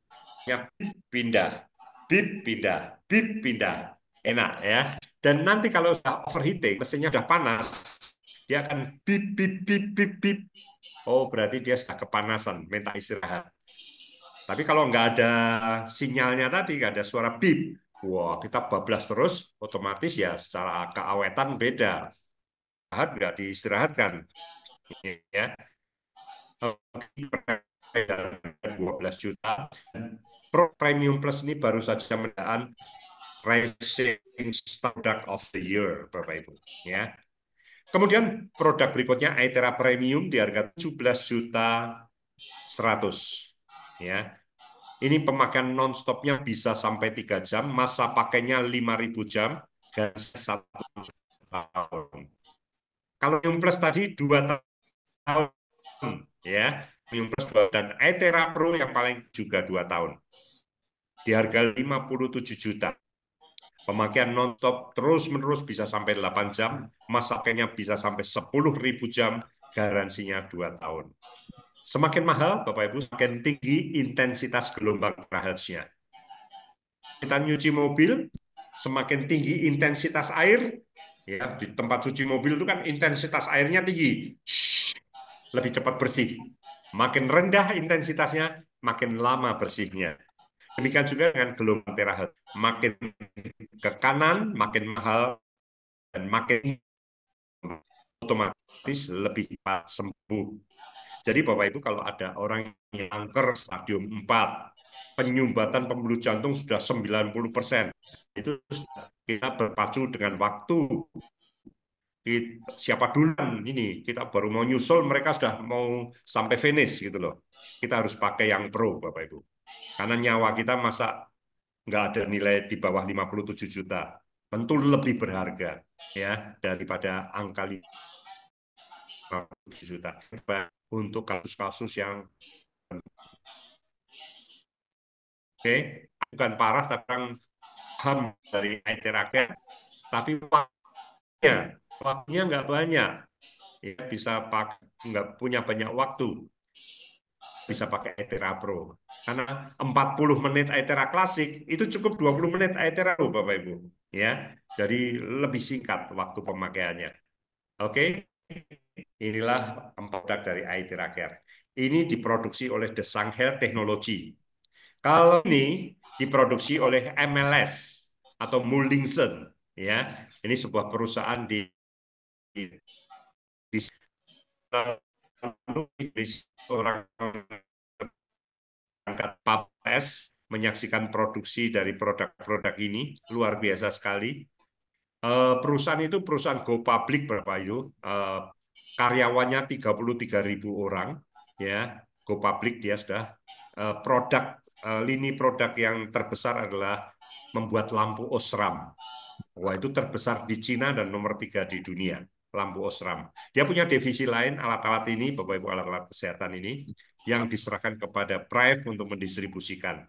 Ya, bip, pindah, bip, pindah, bip, pindah. Enak ya. Dan nanti kalau sudah overheating, mesinnya sudah panas, dia akan bip, bip, bip, bip, bip. Oh, berarti dia sudah kepanasan, minta istirahat. Tapi kalau nggak ada sinyalnya tadi, nggak ada suara bip, wah kita bablas terus, otomatis ya secara keawetan beda. Istirahat nggak diistirahatkan. Ya. 12 juta. Pro Premium Plus ini baru saja mendapatkan Rising Product of the Year, Bapak Ibu. Ya. Kemudian produk berikutnya iTera Premium di harga 17 juta 100. Ya. Ini pemakaian non-stopnya bisa sampai 3 jam, masa pakainya 5.000 jam, gas 1 tahun. Kalau Premium Plus tadi 2 tahun, ya. Premium Plus 2, dan iTera Pro yang paling juga 2 tahun. Di harga 57 juta. Pemakaian non-stop terus-menerus bisa sampai 8 jam, masa pakainya bisa sampai 10.000 jam, garansinya 2 tahun. Semakin mahal, Bapak Ibu, semakin tinggi intensitas gelombang hertznya. Kita nyuci mobil, semakin tinggi intensitas air, ya di tempat cuci mobil itu kan intensitas airnya tinggi, lebih cepat bersih. Makin rendah intensitasnya, makin lama bersihnya. Demikian juga dengan gelombang terahertz. Makin ke kanan, makin mahal, dan makin otomatis lebih cepat sembuh. Jadi Bapak Ibu kalau ada orang yang kanker stadium 4, penyumbatan pembuluh jantung sudah 90%, itu kita berpacu dengan waktu. Siapa duluan ini, kita baru mau nyusul, mereka sudah mau sampai finish gitu loh. Kita harus pakai yang pro, Bapak Ibu. Karena nyawa kita masa nggak ada nilai di bawah 57 juta. Tentu lebih berharga ya daripada angka 57 juta. Untuk kasus-kasus yang bukan parah tapi ham dari iTera Care, tapi waktunya nggak banyak, ya, bisa nggak punya banyak waktu, bisa pakai iTera Pro. Karena 40 menit iTera klasik itu cukup 20 menit iTera Pro, Bapak Ibu. Ya, jadi lebih singkat waktu pemakaiannya. Oke, inilah produk dari iTera Care. Ini diproduksi oleh The Shanghai Technology. Kalau ini diproduksi oleh MLS atau Mullingson, ya, ini sebuah perusahaan di orang angkat PAPS menyaksikan produksi dari produk-produk ini, luar biasa sekali. Perusahaan itu perusahaan go public, Bapak Ibu. Karyawannya 33.000 orang, ya, go public dia sudah. Lini produk yang terbesar adalah membuat lampu Osram. Wah, itu terbesar di Cina dan nomor 3 di dunia. lampu Osram. Dia punya divisi lain, alat-alat ini, Bapak Ibu, alat-alat kesehatan ini, yang diserahkan kepada Prive untuk mendistribusikan.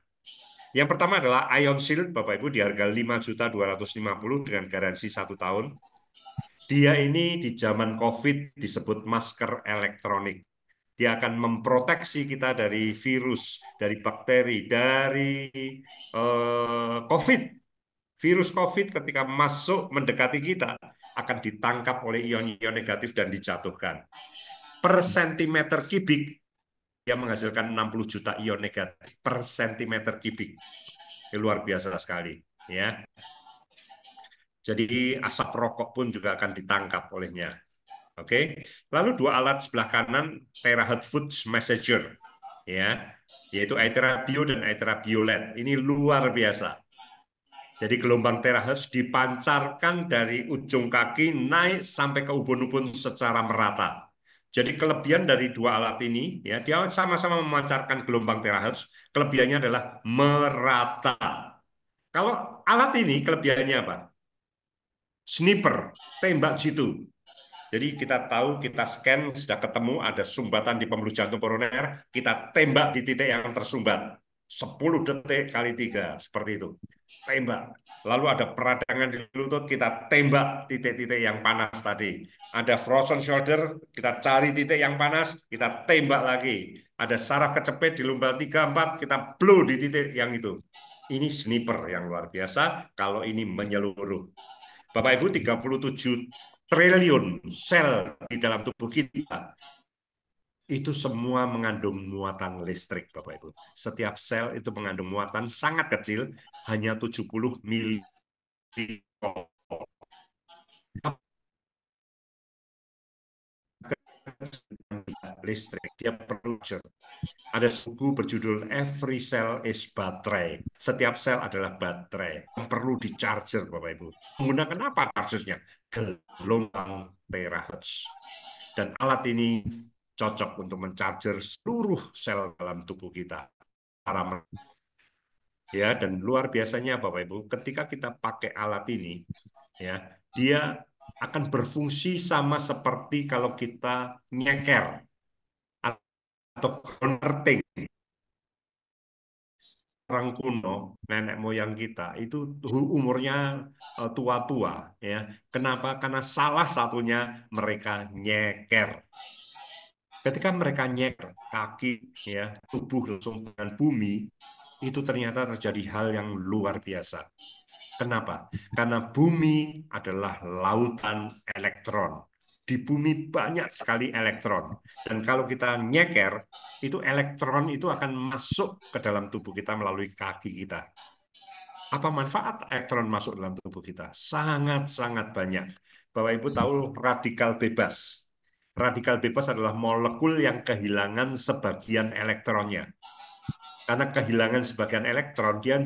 Yang pertama adalah Ion Shield, Bapak Ibu, di harga 5.250.000 dengan garansi 1 tahun. Dia ini di zaman COVID disebut masker elektronik. Dia akan memproteksi kita dari virus, dari bakteri, dari COVID. Virus COVID ketika masuk mendekati kita akan ditangkap oleh ion-ion negatif dan dijatuhkan. Per sentimeter kubik dia menghasilkan 60 juta ion negatif per sentimeter kubik. Ini luar biasa sekali, ya. Jadi asap rokok pun juga akan ditangkap olehnya. Oke. Lalu dua alat sebelah kanan Terahertz Food Messenger, ya, yaitu Aethera Bio dan Aethera Violet. Ini luar biasa. Jadi gelombang terahertz dipancarkan dari ujung kaki naik sampai ke ubun-ubun secara merata. Jadi kelebihan dari dua alat ini, ya, dia sama-sama memancarkan gelombang terahertz. Kelebihannya adalah merata. Kalau alat ini kelebihannya apa? Sniper, tembak jitu. Jadi kita tahu, kita scan, sudah ketemu ada sumbatan di pembuluh jantung koroner, kita tembak di titik yang tersumbat. 10 detik kali 3, seperti itu. Tembak. Lalu ada peradangan di lutut, kita tembak titik-titik yang panas tadi. Ada frozen shoulder, kita cari titik yang panas, kita tembak lagi. Ada saraf kecepit di lumbal 3, 4, kita blow di titik yang itu. Ini sniper yang luar biasa, kalau ini menyeluruh. Bapak Ibu, 37 triliun sel di dalam tubuh kita, itu semua mengandung muatan listrik, Bapak Ibu. Setiap sel itu mengandung muatan sangat kecil, hanya 70 milivolt. Listrik, dia perlu charger. Ada buku berjudul Every Cell is Baterai. Setiap sel adalah baterai yang perlu di-charger, Bapak Ibu. Menggunakan apa chargernya? Gelombang terahertz. Dan alat ini cocok untuk mencharger seluruh sel dalam tubuh kita. Ya, dan luar biasanya Bapak Ibu, ketika kita pakai alat ini, ya, dia akan berfungsi sama seperti kalau kita nyeker atau converting. Orang kuno, nenek moyang kita itu umurnya tua-tua, ya. Kenapa? Karena salah satunya mereka nyeker. Ketika mereka nyeker kaki, ya, tubuh langsung dengan bumi, itu ternyata terjadi hal yang luar biasa. Kenapa? Karena bumi adalah lautan elektron. Di bumi banyak sekali elektron. Dan kalau kita nyeker, itu elektron itu akan masuk ke dalam tubuh kita melalui kaki kita. Apa manfaat elektron masuk dalam tubuh kita? Sangat-sangat banyak. Bapak Ibu tahu radikal bebas. Radikal bebas adalah molekul yang kehilangan sebagian elektronnya. Karena kehilangan sebagian elektron, dia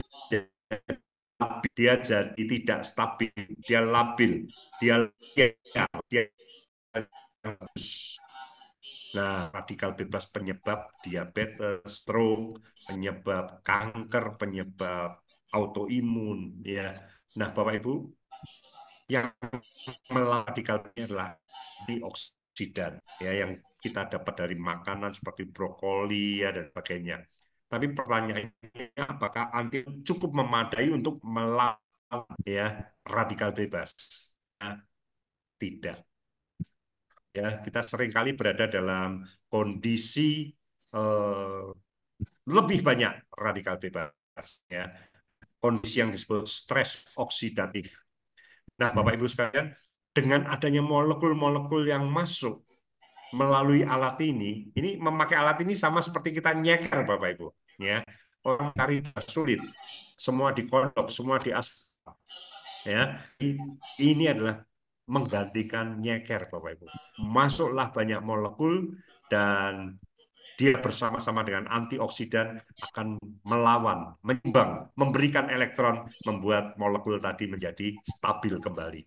jadi tidak stabil, dia labil, dia Nah, radikal bebas penyebab diabetes, stroke, penyebab kanker, penyebab autoimun, ya. Nah, Bapak Ibu, yang melawan radikal ini adalah antioksidan, ya, yang kita dapat dari makanan seperti brokoli, ya, dan sebagainya. Tapi pertanyaannya, apakah anti cukup memadai untuk melawan, ya, radikal bebas? Nah, tidak. Ya, kita seringkali berada dalam kondisi lebih banyak radikal bebas, ya. Kondisi yang disebut stres oksidatif. Nah, Bapak Ibu sekalian, dengan adanya molekul-molekul yang masuk melalui alat ini memakai alat ini sama seperti kita nyeker, Bapak Ibu, ya. Orang cari sulit, semua dikondok, semua diaspal, ya. Ini adalah menggantikan nyeker, Bapak Ibu. Masuklah banyak molekul dan dia bersama-sama dengan antioksidan akan melawan, menyimbang, memberikan elektron, membuat molekul tadi menjadi stabil kembali.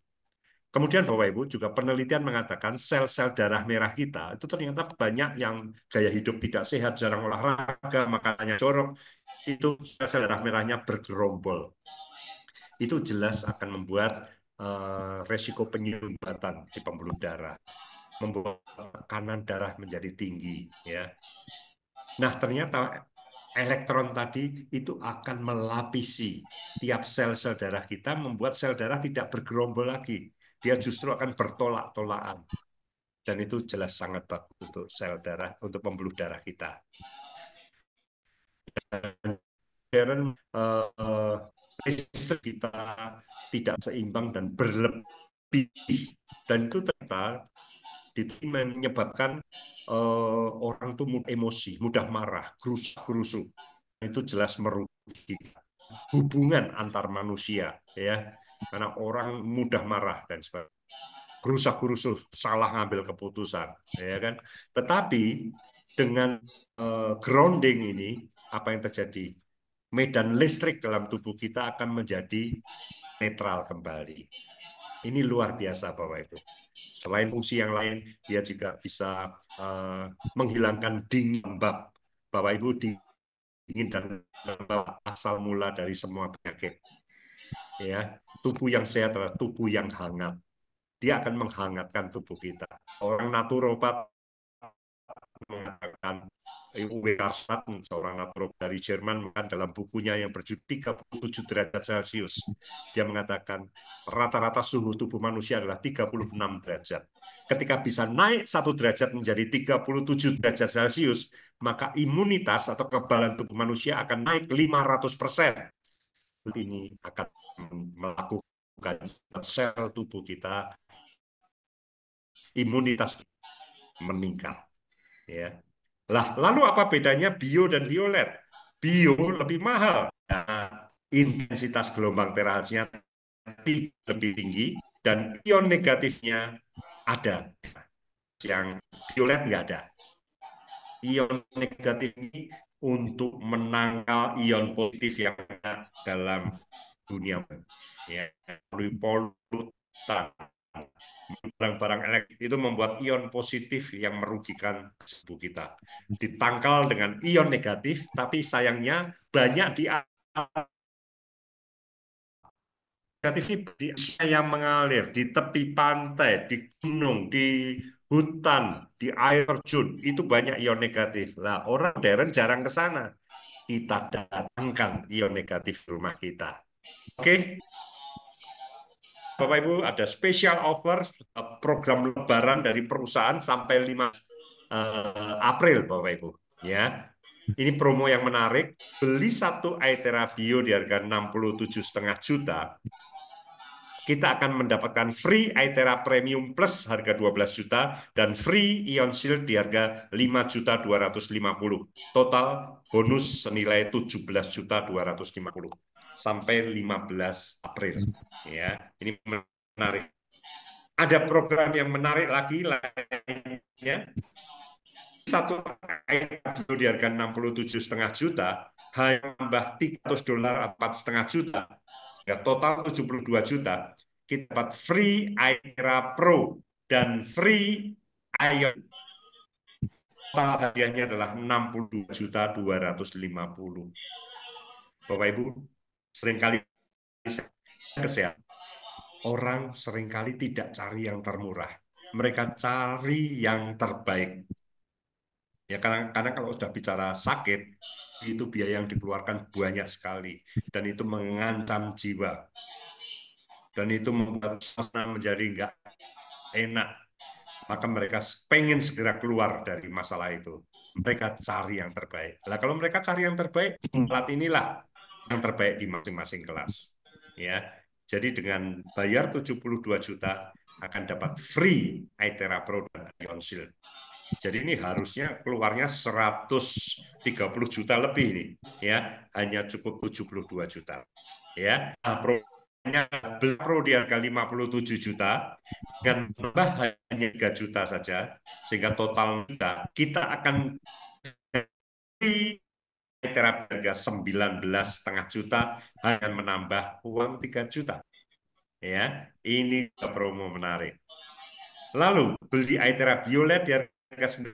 Kemudian Bapak Ibu, juga penelitian mengatakan sel-sel darah merah kita itu ternyata banyak yang gaya hidup tidak sehat, jarang olahraga, makanannya jorok, itu sel-sel darah merahnya bergerombol. Itu jelas akan membuat resiko penyumbatan di pembuluh darah, membuat tekanan darah menjadi tinggi, ya. Nah, ternyata elektron tadi itu akan melapisi tiap sel-sel darah kita, membuat sel darah tidak bergerombol lagi. Dia justru akan bertolak-tolakan. Dan itu jelas sangat bagus untuk sel darah, untuk pembuluh darah kita. Dan listrik kita tidak seimbang dan berlebih, dan itu ternyata menyebabkan orang itu mudah emosi, mudah marah, gerusu. Itu jelas merugikan hubungan antar manusia, ya, karena orang mudah marah dan sebagainya, gerusa-gerusu, salah ngambil keputusan, ya kan. Tetapi dengan grounding ini, apa yang terjadi? Medan listrik dalam tubuh kita akan menjadi netral kembali. Ini luar biasa, Bapak Ibu. Selain fungsi yang lain, dia juga bisa menghilangkan dingin lembab. Bapak Ibu, dingin dan lembab asal mula dari semua penyakit. Ya, tubuh yang sehat adalah tubuh yang hangat. Dia akan menghangatkan tubuh kita. Orang naturopat mengatakan, Uwe Karstadt, seorang naturopat dari Jerman, dalam bukunya yang berjudul 37 derajat Celcius, dia mengatakan rata-rata suhu tubuh manusia adalah 36 derajat. Ketika bisa naik 1 derajat menjadi 37 derajat Celcius, maka imunitas atau kekebalan tubuh manusia akan naik 500%. Ini akan melakukan sel tubuh kita, imunitas meningkat. Ya. Lah, lalu apa bedanya bio dan violet? Bio lebih mahal. Nah, intensitas gelombang terakhirnya lebih tinggi dan ion negatifnya ada. Yang violet nggak ada. Ion negatif ini untuk menangkal ion positif yang ada dalam dunia, ya, polutan, barang-barang elektrik itu membuat ion positif yang merugikan tubuh kita. Ditangkal dengan ion negatif, tapi sayangnya banyak di yang mengalir di tepi pantai, di gunung, di hutan, di air terjun, itu banyak ion negatif. Nah, orang modern jarang ke sana. Kita datangkan ion negatif di rumah kita. Oke. Bapak Ibu, ada special offer program lebaran dari perusahaan sampai 5 April, Bapak Ibu. Ya, ini promo yang menarik. Beli satu Aethera Bio di harga 67,5 juta, kita akan mendapatkan free Aethera Premium Plus harga 12 juta dan free Ion Shield di harga 5.250.000. Total bonus senilai 17.250.000 sampai 15 April. Ya, ini menarik. Ada program yang menarik lagi lainnya. Satu Aethera di harga 67,5 juta, hanya tambah $300 4,5 juta. Sehingga total 72 juta, kita dapat free Aethera Pro dan free Ion. Total hadiahnya adalah 62.250. Bapak Ibu, seringkali kesehatan. Orang seringkali tidak cari yang termurah. Mereka cari yang terbaik. Ya, karena kalau sudah bicara sakit, itu biaya yang dikeluarkan banyak sekali. Dan itu mengancam jiwa. Dan itu membuat suasana menjadi nggak enak. Maka mereka pengen segera keluar dari masalah itu. Mereka cari yang terbaik. Nah, kalau mereka cari yang terbaik, alat inilah yang terbaik di masing-masing kelas. Ya, jadi dengan bayar 72 juta akan dapat free Aethera Pro dan Ion Shield. Jadi ini harusnya keluarnya 130 juta lebih nih, ya, hanya cukup 72 juta. Ya, Pro di harga 57 juta, dengan tambah hanya 3 juta saja, sehingga total kita akan Aethera harga 19,5 juta, hanya menambah uang 3 juta. Ya, ini promo menarik. Lalu beli Aethera Violet di harga 9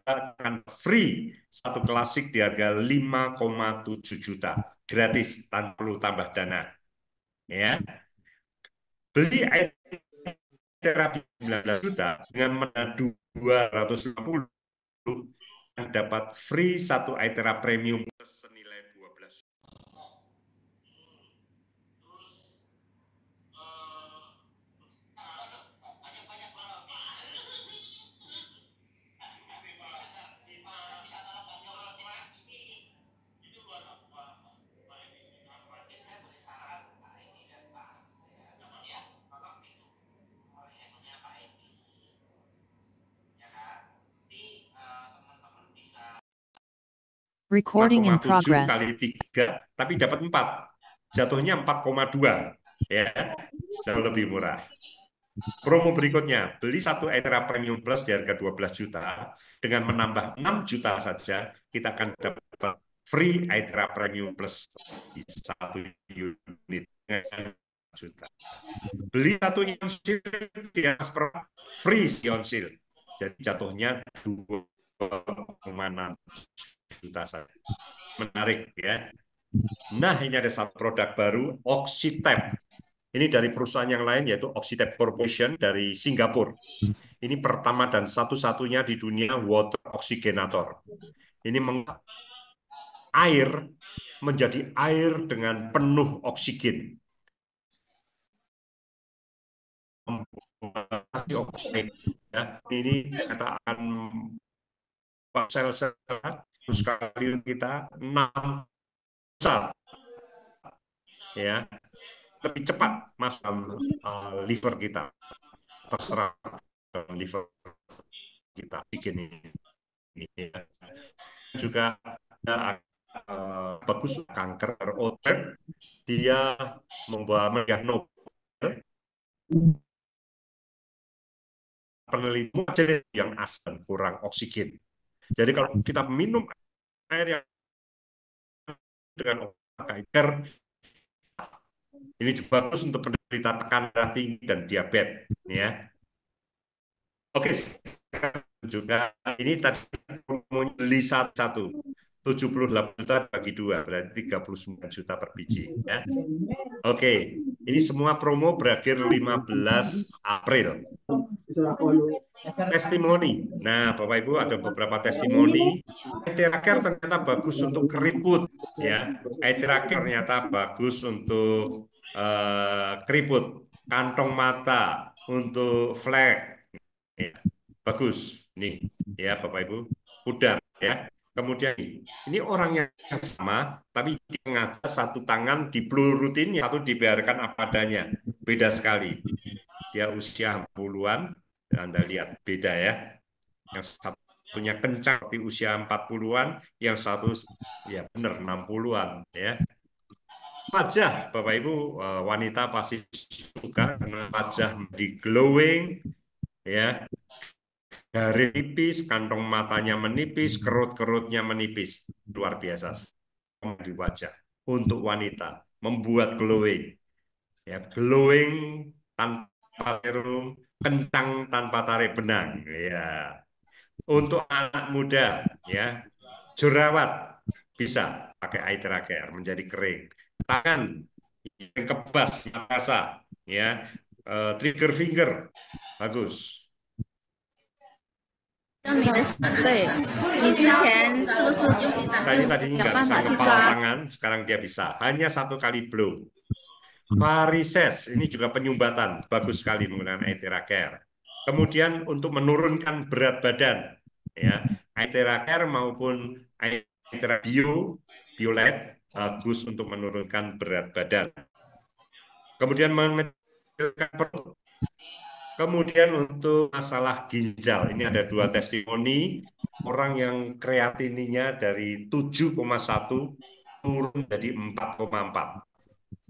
akan free satu klasik di harga 5,7 juta, gratis tanpa perlu tambah dana. Ya, Beli terapi 19 juta dengan menadu 250 dapat free satu Aithera Premium senilai 12. Recording in 4,7 progress. kali 3, tapi dapat 4. Jatuhnya 4,2. Ya, jauh lebih murah. Promo berikutnya, beli satu Aithera Premium Plus di harga 12 juta, dengan menambah 6 juta saja, kita akan dapat free Aithera Premium Plus di satu unit. Juta. Beli satu Ionsil di atas free Ionsil. Jadi jatuhnya 2,6 juta saja. Menarik ya. Nah, ini ada satu produk baru, Oxitep. Ini dari perusahaan yang lain, yaitu Oxitep Corporation dari Singapura. Ini pertama dan satu-satunya di dunia water oxygenator. Ini air menjadi air dengan penuh oksigen. Ya, ini kita akan sel-sel sekali kita 6 besar, ya, lebih cepat masuk liver kita, terserap liver kita begini. Ya. Juga bagus kanker otak, dia membawa mediah Nobel penelitian yang asam kurang oksigen. Jadi kalau kita minum air yang dengan kanker, ini juga bagus untuk penderita tekanan darah tinggi dan diabetes, ya. Oke, juga ini tadi beli satu 78 juta bagi 2, berarti 39 juta per biji, ya. Oke, ini semua promo berakhir 15 April. Testimoni. Nah, Bapak Ibu, ada beberapa testimoni. Aithera Care ternyata bagus untuk keriput, ya. Aithera Care ternyata bagus untuk keriput, kantong mata, untuk flek. Ya, bagus. Nih, ya Bapak Ibu. Udah, ya. Kemudian ini orang yang sama, tapi di tengah satu tangan di peluru rutin, satu dibiarkan apa adanya. Beda sekali. Dia usia puluhan, Anda lihat beda ya. Yang satunya kencang di usia 40-an, yang satu ya benar 60-an ya. Wajah Bapak Ibu, wanita pasti suka karena wajah di glowing ya. Dari tipis, kantong matanya menipis, kerut-kerutnya menipis. Luar biasa di wajah. Untuk wanita, membuat glowing. Ya, glowing tanpa serum, kencang tanpa tarik benang. Ya. Untuk anak muda, ya, jerawat bisa pakai Aithera Care menjadi kering. Tangan yang kebas, yang basah, ya, trigger finger, bagus. Tadi nggak bisa kepala tangan, sekarang dia bisa. Hanya 1 kali blow. Varises, ini juga penyumbatan, bagus sekali menggunakan Aithera Care. Kemudian untuk menurunkan berat badan, ya, Aithera Care maupun Aithera Biolet bagus untuk menurunkan berat badan. Kemudian mengecilkan perut. Kemudian untuk masalah ginjal, ini ada 2 testimoni, orang yang kreatininya dari 7,1 turun jadi 4,4.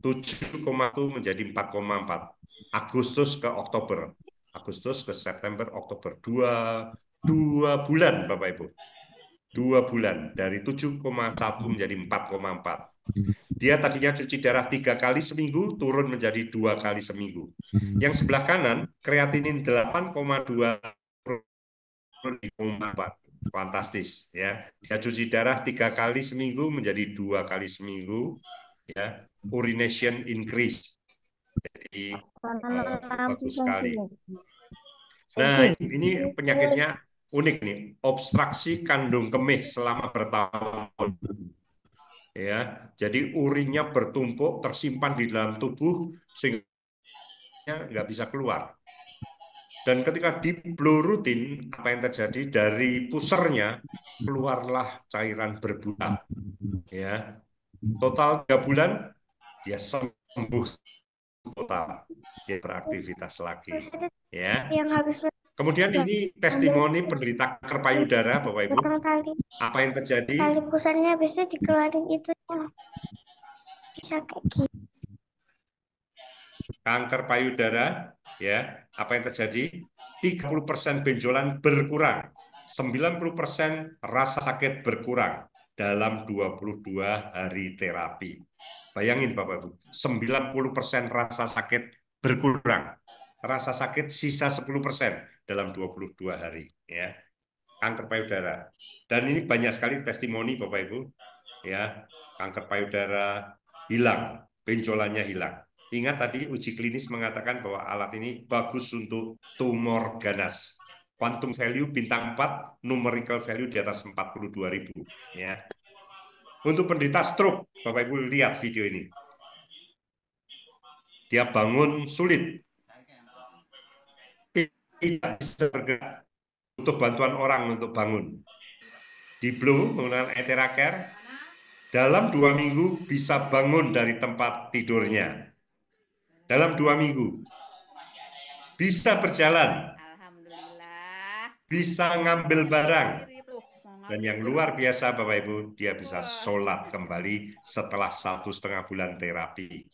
7,1 menjadi 4,4. Agustus ke Oktober. Agustus ke September, Oktober. 2 bulan, Bapak Ibu. 2 bulan, dari 7,1 menjadi 4,4. Dia tadinya cuci darah 3 kali seminggu, turun menjadi 2 kali seminggu. Yang sebelah kanan, kreatinin 8,2 turun di 4. Fantastis, ya. Dia cuci darah 3 kali seminggu menjadi 2 kali seminggu, ya. Urination increase. Jadi bagus sekali. Nah, ini penyakitnya unik nih, obstruksi kandung kemih selama bertahun. Ya, jadi urinnya bertumpuk, tersimpan di dalam tubuh sehingga nggak bisa keluar. Dan ketika di blow rutin, apa yang terjadi dari pusernya keluarlah cairan berbusa. Ya, total 3 bulan dia sembuh total, dia beraktivitas lagi. Ya. Kemudian ini testimoni penderita kanker payudara, Bapak Ibu. Apa yang terjadi? Tali pusarnya bisa dikeluarin itu bisa kayak gitu. Kanker payudara, ya, apa yang terjadi? 30% benjolan berkurang, 90% rasa sakit berkurang dalam 22 hari terapi. Bayangin Bapak Ibu, 90% rasa sakit berkurang, rasa sakit sisa 10% dalam 22 hari, ya. Kanker payudara. Dan ini banyak sekali testimoni Bapak Ibu, ya, kanker payudara hilang, benjolannya hilang. Ingat tadi uji klinis mengatakan bahwa alat ini bagus untuk tumor ganas. Quantum value bintang 4, numerical value di atas 42.000. Ya. Untuk penderita stroke, Bapak Ibu lihat video ini. Dia bangun sulit. Tidak bisa bergerak. Butuh bantuan orang untuk bangun. Di blow menggunakan Ethera-Care, dalam 2 minggu bisa bangun dari tempat tidurnya. Dalam 2 minggu bisa berjalan, bisa ngambil barang, dan yang luar biasa Bapak Ibu, dia bisa sholat kembali setelah 1,5 bulan terapi,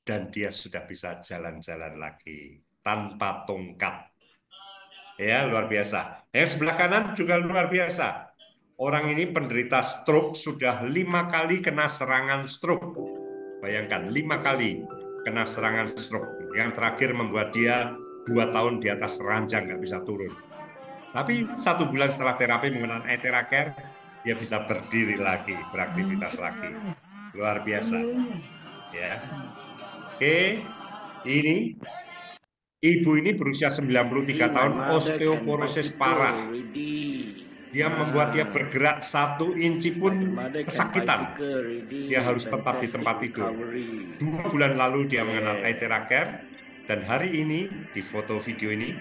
dan dia sudah bisa jalan-jalan lagi tanpa tongkat. Ya, luar biasa. Yang sebelah kanan juga luar biasa. Orang ini penderita stroke, sudah 5 kali kena serangan stroke. Bayangkan, 5 kali kena serangan stroke. Yang terakhir membuat dia 2 tahun di atas ranjang, nggak bisa turun. Tapi 1 bulan setelah terapi menggunakan Ethera-Care, dia bisa berdiri lagi, beraktivitas lagi. Luar biasa. Ya. Oke, ini ibu ini berusia 93 tahun, osteoporosis parah. Dia membuat dia bergerak 1 inci pun kesakitan. Dia harus tetap di tempat tidur. 2 bulan lalu dia mengenal Ethera-Care, dan hari ini di foto video ini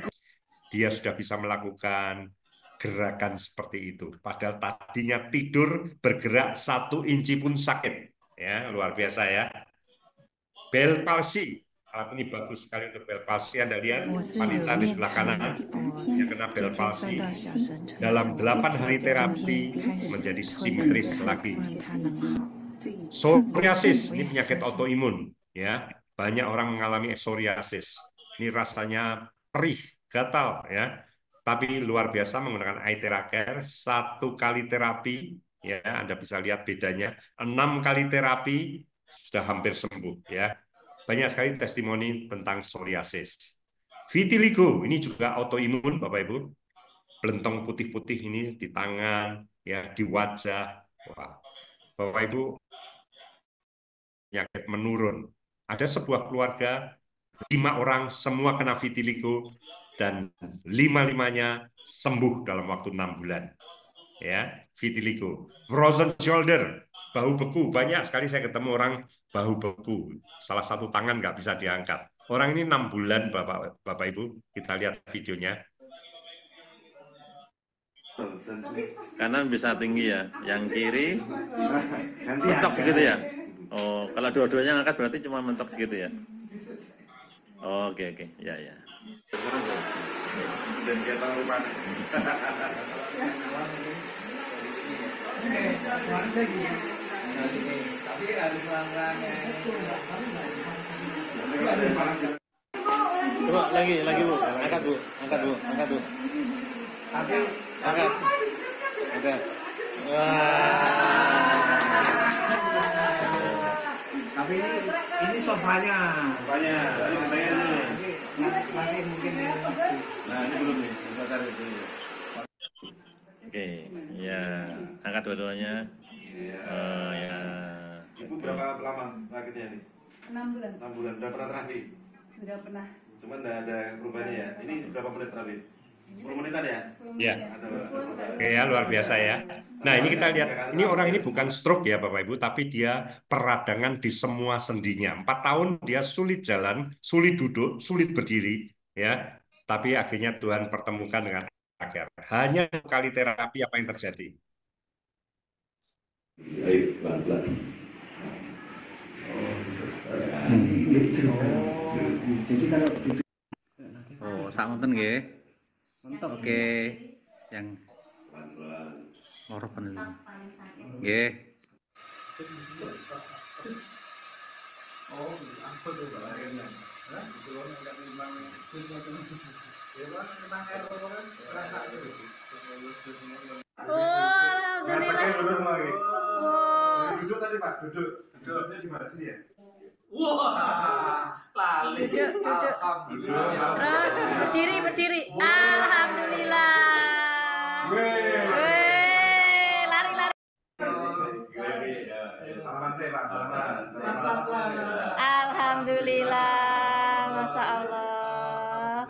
dia sudah bisa melakukan gerakan seperti itu. Padahal tadinya tidur bergerak 1 inci pun sakit. Ya, luar biasa ya. Bell palsy. Alat ini bagus sekali untuk Bell palsy. Anda lihat wanita di sebelah kanan yang kena Bell palsy. Dalam 8 hari terapi menjadi simetris lagi. Psoriasis, ini penyakit autoimun. Ya, banyak orang mengalami psoriasis. Ini rasanya perih, gatal, ya. Tapi luar biasa menggunakan Ethera-Care, 1 kali terapi, ya, Anda bisa lihat bedanya. 6 kali terapi sudah hampir sembuh, ya. Banyak sekali testimoni tentang psoriasis. Vitiligo, ini juga autoimun, Bapak Ibu. Belentong putih-putih ini di tangan, ya, di wajah. Wah, Bapak Ibu, penyakit menurun. Ada sebuah keluarga, 5 orang semua kena vitiligo, dan 5-5-nya sembuh dalam waktu 6 bulan. Ya, vitiligo. Frozen shoulder, bahu beku. Banyak sekali saya ketemu orang bahu beku. Salah satu tangan nggak bisa diangkat. Orang ini 6 bulan, Bapak Ibu. Kita lihat videonya. Kanan bisa tinggi ya, yang kiri mentok segitu ya. Oh, kalau dua-duanya ngangkat berarti cuma mentok segitu ya. Oh, oke, ya. Dan dia tahu rupanya. Tapi harus pelan-pelan ya. Coba lagi Bu, angkat Bu. Tapi Angkat. Tapi ini sofanya. Sofanya, tadi katanya ini. Masih mungkin ya. Nah, ini belum nih. Kita cari dulu. Oke, ya. Angkat dua-duanya. Ya. Ibu berapa lama sakitnya ini? 6 bulan. 6 bulan. Udah pernah terapi? Sudah pernah. Cuman nggak ada perubahannya ya. Ini berapa menit terakhir? 10 menitan ya? Ya. Ada perubahan. Oke ya, luar biasa ya. Nah, ini kita lihat, ini orang ini bukan stroke ya Bapak Ibu, tapi dia peradangan di semua sendinya. 4 tahun dia sulit jalan, sulit duduk, sulit berdiri, ya. Tapi akhirnya Tuhan pertemukan dengan akhir. Hanya kali terapi apa yang terjadi? Ayo, pelan-pelan. Jadi kalau Oh, samonten nggih. Oke. Yang loro peneliti. Nggih. Duduk tadi Pak, duduk. Duduknya di mana sini ya? Wah, lali. Duduk. Terus berdiri. Alhamdulillah. Lari. Alhamdulillah, Masya Allah.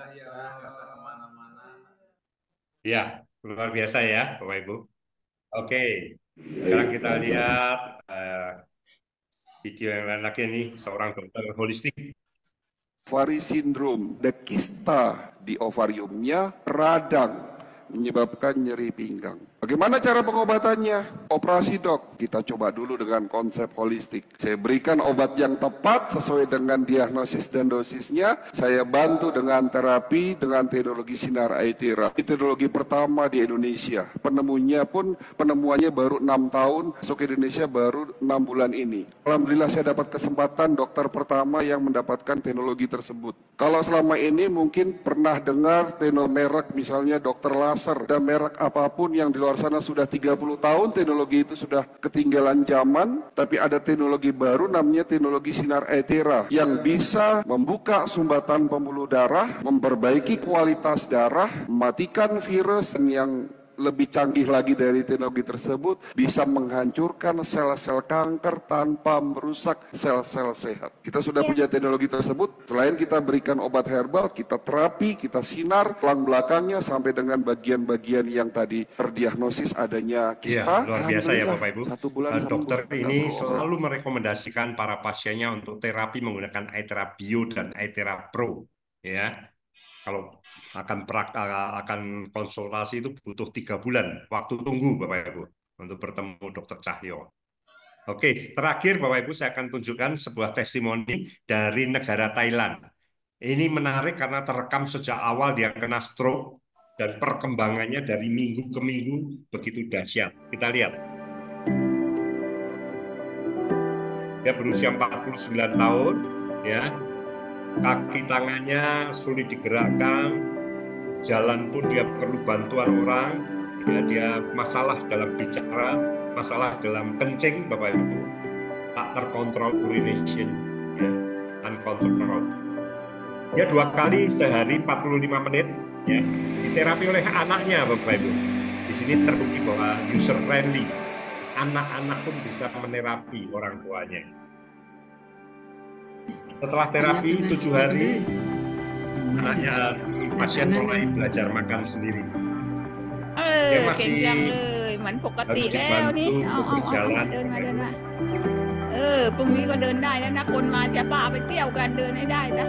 Ya, luar biasa ya Bapak Ibu. Oke, sekarang kita lihat video yang lain lagi nih, seorang dokter holistik. Ovari syndrome, ada kista di ovariumnya, radang, menyebabkan nyeri pinggang. Bagaimana cara pengobatannya? Operasi dok, kita coba dulu dengan konsep holistik. Saya berikan obat yang tepat sesuai dengan diagnosis dan dosisnya. Saya bantu dengan terapi dengan teknologi sinar Aethera. Ini teknologi pertama di Indonesia. Penemuannya baru 6 tahun, masuk Indonesia baru 6 bulan ini. Alhamdulillah saya dapat kesempatan dokter pertama yang mendapatkan teknologi tersebut. Kalau selama ini mungkin pernah dengar merek misalnya dokter laser dan merek apapun yang di luar sana sudah 30 tahun teknologi itu sudah ketinggalan zaman, tapi ada teknologi baru namanya teknologi sinar Aethera yang bisa membuka sumbatan pembuluh darah, memperbaiki kualitas darah, mematikan virus, dan yang lebih canggih lagi dari teknologi tersebut bisa menghancurkan sel-sel kanker tanpa merusak sel-sel sehat. Kita sudah punya teknologi tersebut, selain kita berikan obat herbal, kita terapi, kita sinar tulang belakangnya sampai dengan bagian-bagian yang tadi terdiagnosis adanya kista. Luar biasa ya Bapak Ibu. 1 bulan dokter ini selalu merekomendasikan para pasiennya untuk terapi menggunakan Aethera Bio dan Aethera Pro. Ya, kalau akan konsultasi itu butuh 3 bulan waktu tunggu Bapak Ibu untuk bertemu Dokter Cahyo. Oke, terakhir Bapak Ibu saya akan tunjukkan sebuah testimoni dari negara Thailand. Ini menarik karena terekam sejak awal dia kena stroke dan perkembangannya dari minggu ke minggu begitu dahsyat. Kita lihat. Dia berusia 49 tahun, ya. Kaki tangannya sulit digerakkan. Jalan pun dia perlu bantuan orang, ya, dia masalah dalam bicara, masalah dalam kencing, Bapak Ibu, tak terkontrol urination, ya, uncontrolled. Dia 2 kali sehari 45 menit, ya, diterapi oleh anaknya, Bapak Ibu. Di sini terbukti bahwa user friendly, anak-anak pun bisa menerapi orang tuanya. Setelah terapi 7 hari, anaknya pasien mulai belajar makan sendiri. Dia masih harus dibantu untuk berjalan. พรุ่งนี้ก็เดินได้แล้วนะคนมาจะป้าไปเที่ยวกันเดินให้ได้นะ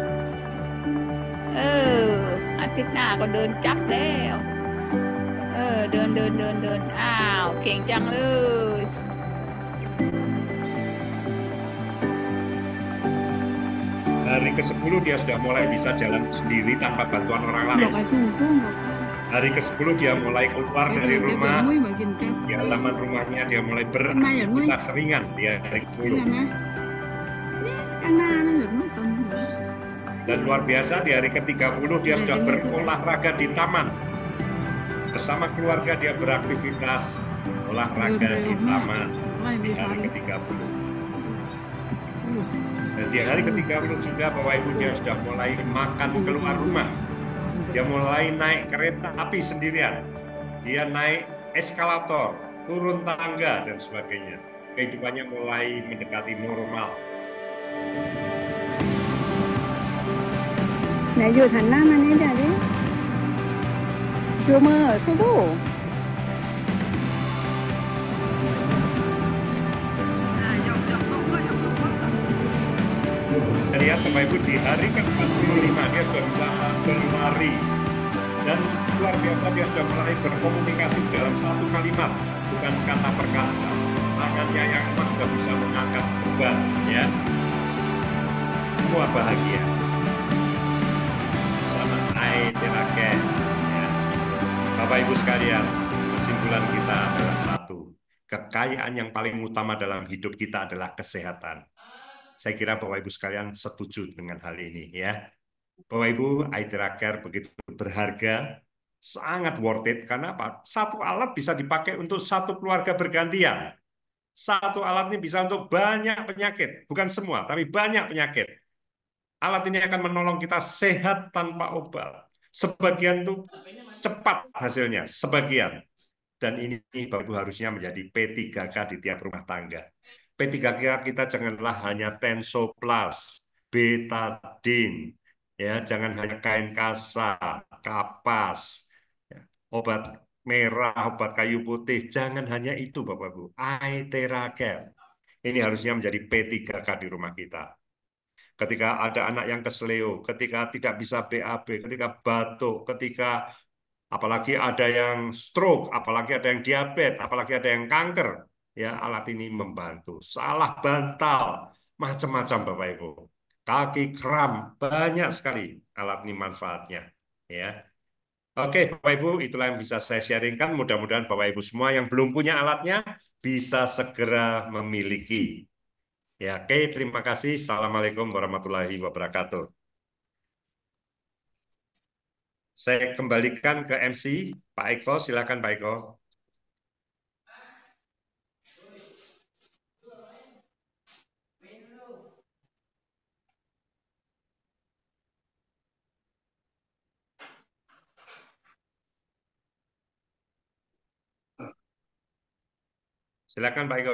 อาทิตย์หน้าก็เดินจับแล้วเดินอ้าวเก่งจังเลย Hari ke-10 dia sudah mulai bisa jalan sendiri tanpa bantuan orang lain. Hari ke-10 dia mulai keluar dari rumah, di halaman rumahnya dia mulai beraktivitas ringan di hari ke-10. Dan luar biasa di hari ke-30 dia sudah berolahraga di taman. Bersama keluarga dia beraktivitas olahraga di taman di hari ke-30. Dan di hari ke-30 juga Bapak Ibu dia sudah mulai makan keluar rumah. Dia mulai naik kereta api sendirian. Dia naik eskalator, turun tangga dan sebagainya. Kehidupannya mulai mendekati normal. ไหนหยุดหันหน้ามานี่เดี๋ยวดิชูมือสู้ Lihat Bapak Ibu di hari ke-45 dia sudah bisa berlari dan luar biasa dia sudah mulai berkomunikasi dalam satu kalimat, bukan kata per kata. Tangannya yang lemah sudah bisa mengangkat beban, ya. Semua bahagia. Sama Aiteraken, ya. Bapak Ibu sekalian, kesimpulan kita adalah satu. Kekayaan yang paling utama dalam hidup kita adalah kesehatan. Saya kira Bapak Ibu sekalian setuju dengan hal ini, ya. Bapak Ibu, Aiteraker begitu berharga, sangat worth it. Karena apa? Satu alat bisa dipakai untuk satu keluarga bergantian. Satu alat ini bisa untuk banyak penyakit, bukan semua, tapi banyak penyakit. Alat ini akan menolong kita sehat tanpa obat. Sebagian itu cepat hasilnya, sebagian. Dan ini Bapak Ibu harusnya menjadi P3K di tiap rumah tangga. P3K kita janganlah hanya Tensoplas, betadine, ya, jangan hanya kain kasa, kapas, ya, obat merah, obat kayu putih, jangan hanya itu Bapak Ibu. Aiteraker ini harusnya menjadi P3K di rumah kita. Ketika ada anak yang kesleo, ketika tidak bisa BAB, ketika batuk, ketika apalagi ada yang stroke, apalagi ada yang diabetes, apalagi ada yang kanker. Ya, alat ini membantu. Salah bantal, macam-macam Bapak Ibu. Kaki kram, banyak sekali alat ini manfaatnya. Ya, oke Bapak Ibu, itulah yang bisa saya sharingkan. Mudah-mudahan Bapak Ibu semua yang belum punya alatnya bisa segera memiliki. Ya, oke, terima kasih. Assalamualaikum warahmatullahi wabarakatuh. Saya kembalikan ke MC, Pak Eko. Silakan Pak Eko. Silakan Pak Eko.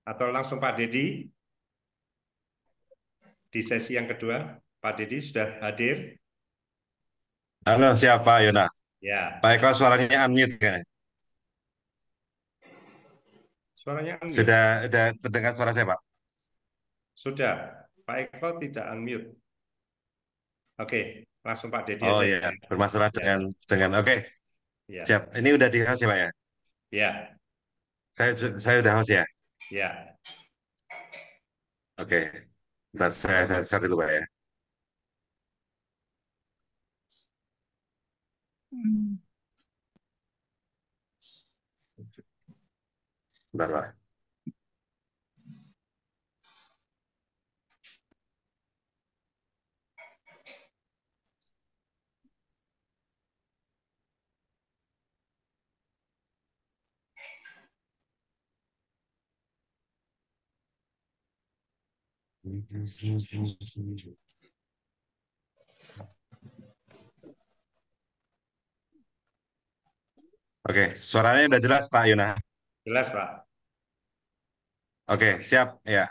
Atau langsung Pak Dedi di sesi yang kedua. Pak Dedi sudah hadir? Halo, siapa Yona? Ya. Pak Eko suaranya unmute kan? Suaranya unmute. Sudah terdengar suara saya, Pak? Sudah. Pak Eko tidak unmute. Oke, langsung Pak Dedi Oh aja. iya, bermasalah Ya. dengan oke. Ya. Siap. Ini udah di host ya, Pak ya? Ya. Saya udah host ya? Ya. Oke. Bentar, saya share dulu, Pak ya. Bentar, Pak. Oke, suaranya udah jelas Pak Yona. Jelas Pak. Oke, siap ya.